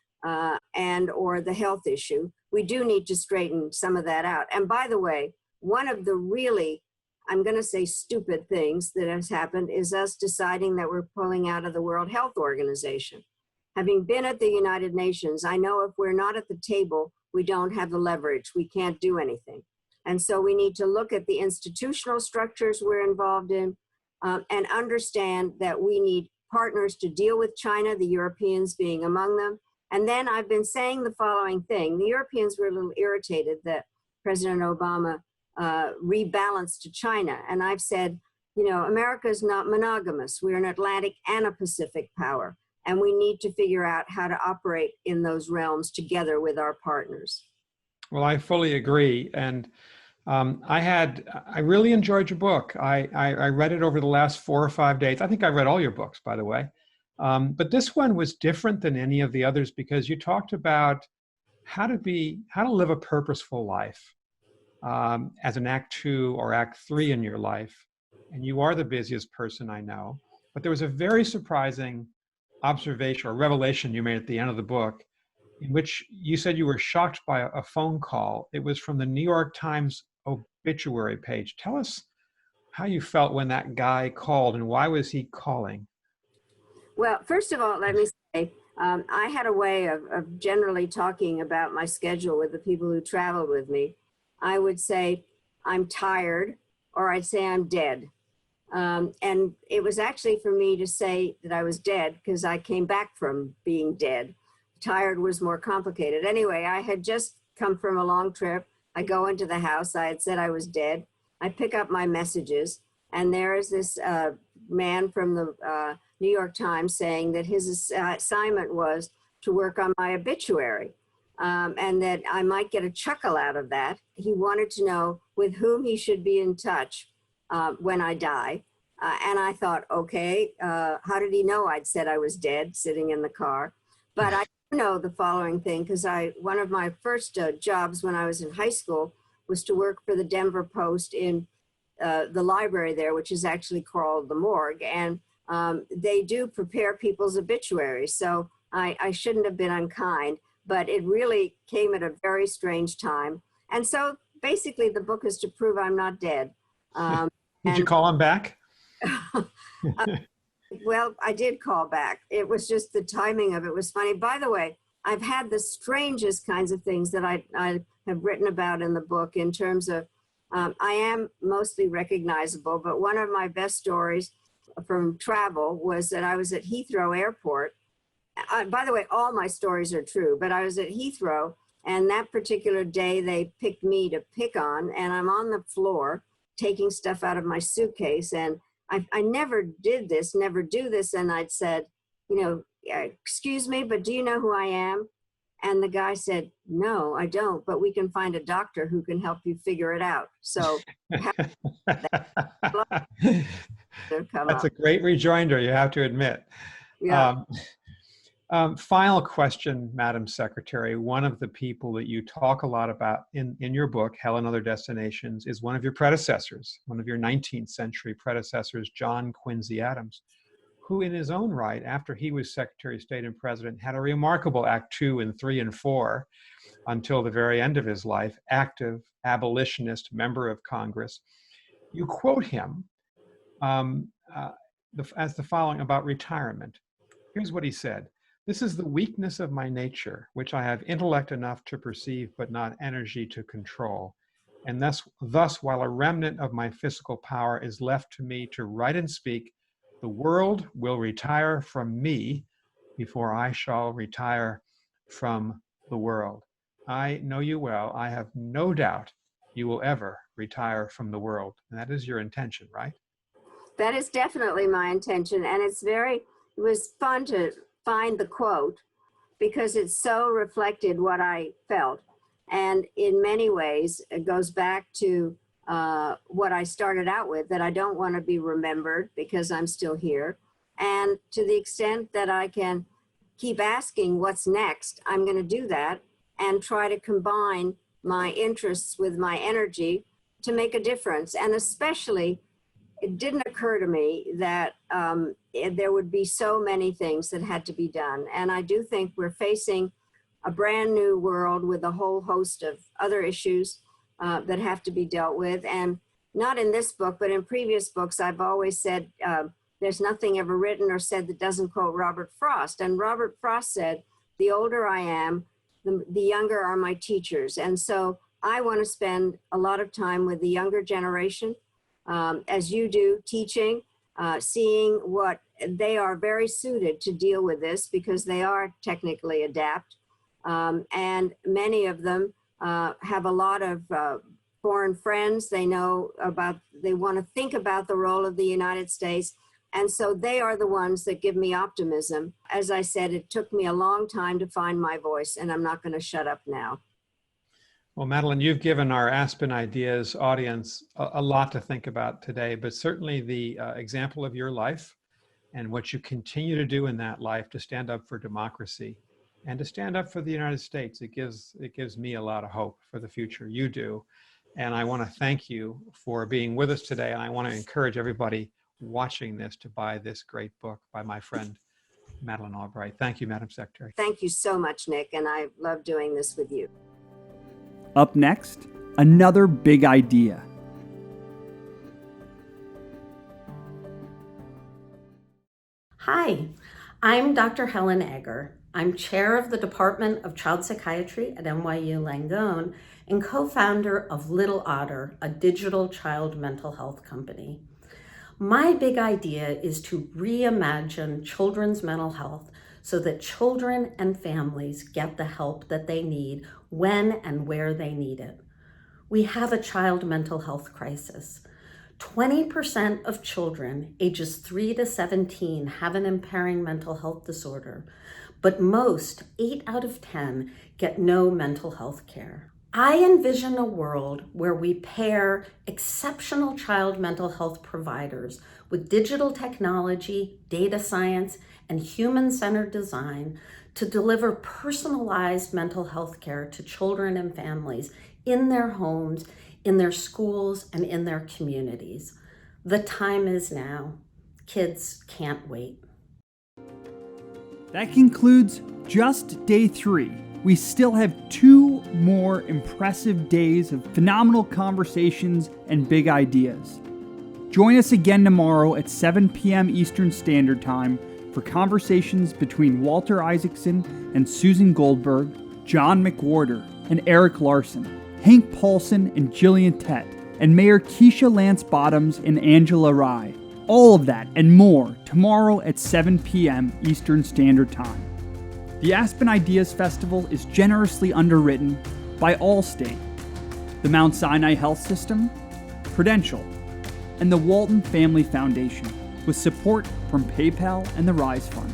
Speaker 13: and or the health issue. We do need to straighten some of that out. And by the way, one of the really, I'm going to say stupid things that has happened is us deciding that we're pulling out of the World Health Organization. Having been at the United Nations, I know if we're not at the table, we don't have the leverage. We can't do anything. And so we need to look at the institutional structures we're involved in and understand that we need partners to deal with China, the Europeans being among them. And then I've been saying the following thing. The Europeans were a little irritated that President Obama rebalanced to China. And I've said, America is not monogamous. We're an Atlantic and a Pacific power. And we need to figure out how to operate in those realms together with our partners.
Speaker 12: Well, I fully agree. And I really enjoyed your book. I read it over the last 4 or 5 days. I think I read all your books, by the way. But this one was different than any of the others because you talked about how to live a purposeful life as an Act 2 or Act 3 in your life. And you are the busiest person I know. But there was a very surprising observation or revelation you made at the end of the book in which you said you were shocked by a phone call. It was from the New York Times obituary page. Tell us how you felt when that guy called and why was he calling?
Speaker 13: Well, first of all, let me say, I had a way of generally talking about my schedule with the people who traveled with me. I would say, I'm tired, or I'd say I'm dead. And it was actually for me to say that I was dead because I came back from being dead. Tired was more complicated. Anyway, I had just come from a long trip. I go into the house. I had said I was dead. I pick up my messages, and there is this man from the New York Times saying that his assignment was to work on my obituary and that I might get a chuckle out of that. He wanted to know with whom he should be in touch when I die. And I thought, okay, how did he know I'd said I was dead sitting in the car? But I know the following thing, because one of my first jobs when I was in high school was to work for the Denver Post in the library there, which is actually called the morgue. And they do prepare people's obituaries. So I shouldn't have been unkind, but it really came at a very strange time. And so basically the book is to prove I'm not dead.
Speaker 12: Did you call him back?
Speaker 13: Well, I did call back. It was just the timing of it was funny. By the way, I've had the strangest kinds of things that I have written about in the book in terms of, I am mostly recognizable, but one of my best stories from travel was that I was at Heathrow Airport. By the way, all my stories are true, but I was at Heathrow, and that particular day they picked me to pick on, and I'm on the floor taking stuff out of my suitcase, and I never did this, never do this. And I'd said, excuse me, but do you know who I am? And the guy said, no, I don't, but we can find a doctor who can help you figure it out. So
Speaker 12: that's a great rejoinder, you have to admit.
Speaker 13: Yeah.
Speaker 12: Final question, Madam Secretary. One of the people that you talk a lot about in your book, Hell and Other Destinations, is one of your predecessors, one of your 19th century predecessors, John Quincy Adams, who in his own right, after he was Secretary of State and President, had a remarkable Act 2 and 3 and 4 until the very end of his life, active abolitionist member of Congress. You quote him as the following about retirement. Here's what he said. "This is the weakness of my nature, which I have intellect enough to perceive, but not energy to control. And thus, while a remnant of my physical power is left to me to write and speak, the world will retire from me before I shall retire from the world. I know you well. I have no doubt you will ever retire from the world." And that is your intention, right?
Speaker 13: That is definitely my intention. And it was fun to find the quote because it so reflected what I felt. And in many ways, it goes back to what I started out with, that I don't want to be remembered because I'm still here. And to the extent that I can keep asking what's next, I'm going to do that and try to combine my interests with my energy to make a difference. And especially, it didn't occur to me that there would be so many things that had to be done. And I do think we're facing a brand new world with a whole host of other issues that have to be dealt with. And not in this book, but in previous books, I've always said there's nothing ever written or said that doesn't quote Robert Frost. And Robert Frost said, "The older I am, the younger are my teachers." And so I want to spend a lot of time with the younger generation, as you do, teaching, seeing what they are very suited to deal with this because they are technically adept. And many of them have a lot of foreign friends. They want to think about the role of the United States. And so they are the ones that give me optimism. As I said, it took me a long time to find my voice, and I'm not going to shut up now.
Speaker 12: Well, Madeleine, you've given our Aspen Ideas audience a lot to think about today, but certainly the example of your life and what you continue to do in that life to stand up for democracy and to stand up for the United States, it gives me a lot of hope for the future. You do. And I want to thank you for being with us today. And I want to encourage everybody watching this to buy this great book by my friend, Madeleine Albright. Thank you, Madam Secretary.
Speaker 13: Thank you so much, Nick. And I love doing this with you.
Speaker 1: Up next, another big idea.
Speaker 14: Hi, I'm Dr. Helen Egger. I'm chair of the Department of Child Psychiatry at NYU Langone and co-founder of Little Otter, a digital child mental health company. My big idea is to reimagine children's mental health so that children and families get the help that they need when and where they need it. We have a child mental health crisis. 20% of children ages 3 to 17 have an impairing mental health disorder, but most, 8 out of 10, get no mental health care. I envision a world where we pair exceptional child mental health providers with digital technology, data science, and human-centered design to deliver personalized mental health care to children and families in their homes, in their schools, and in their communities. The time is now. Kids can't wait.
Speaker 1: That concludes just day 3. We still have 2 more impressive days of phenomenal conversations and big ideas. Join us again tomorrow at 7 p.m. Eastern Standard Time for conversations between Walter Isaacson and Susan Goldberg, John McWhorter and Eric Larson, Hank Paulson and Jillian Tett, and Mayor Keisha Lance Bottoms and Angela Rye. All of that and more tomorrow at 7 p.m. Eastern Standard Time. The Aspen Ideas Festival is generously underwritten by Allstate, the Mount Sinai Health System, Prudential, and the WALTON Family Foundation, with support from PayPal and the Rise Fund.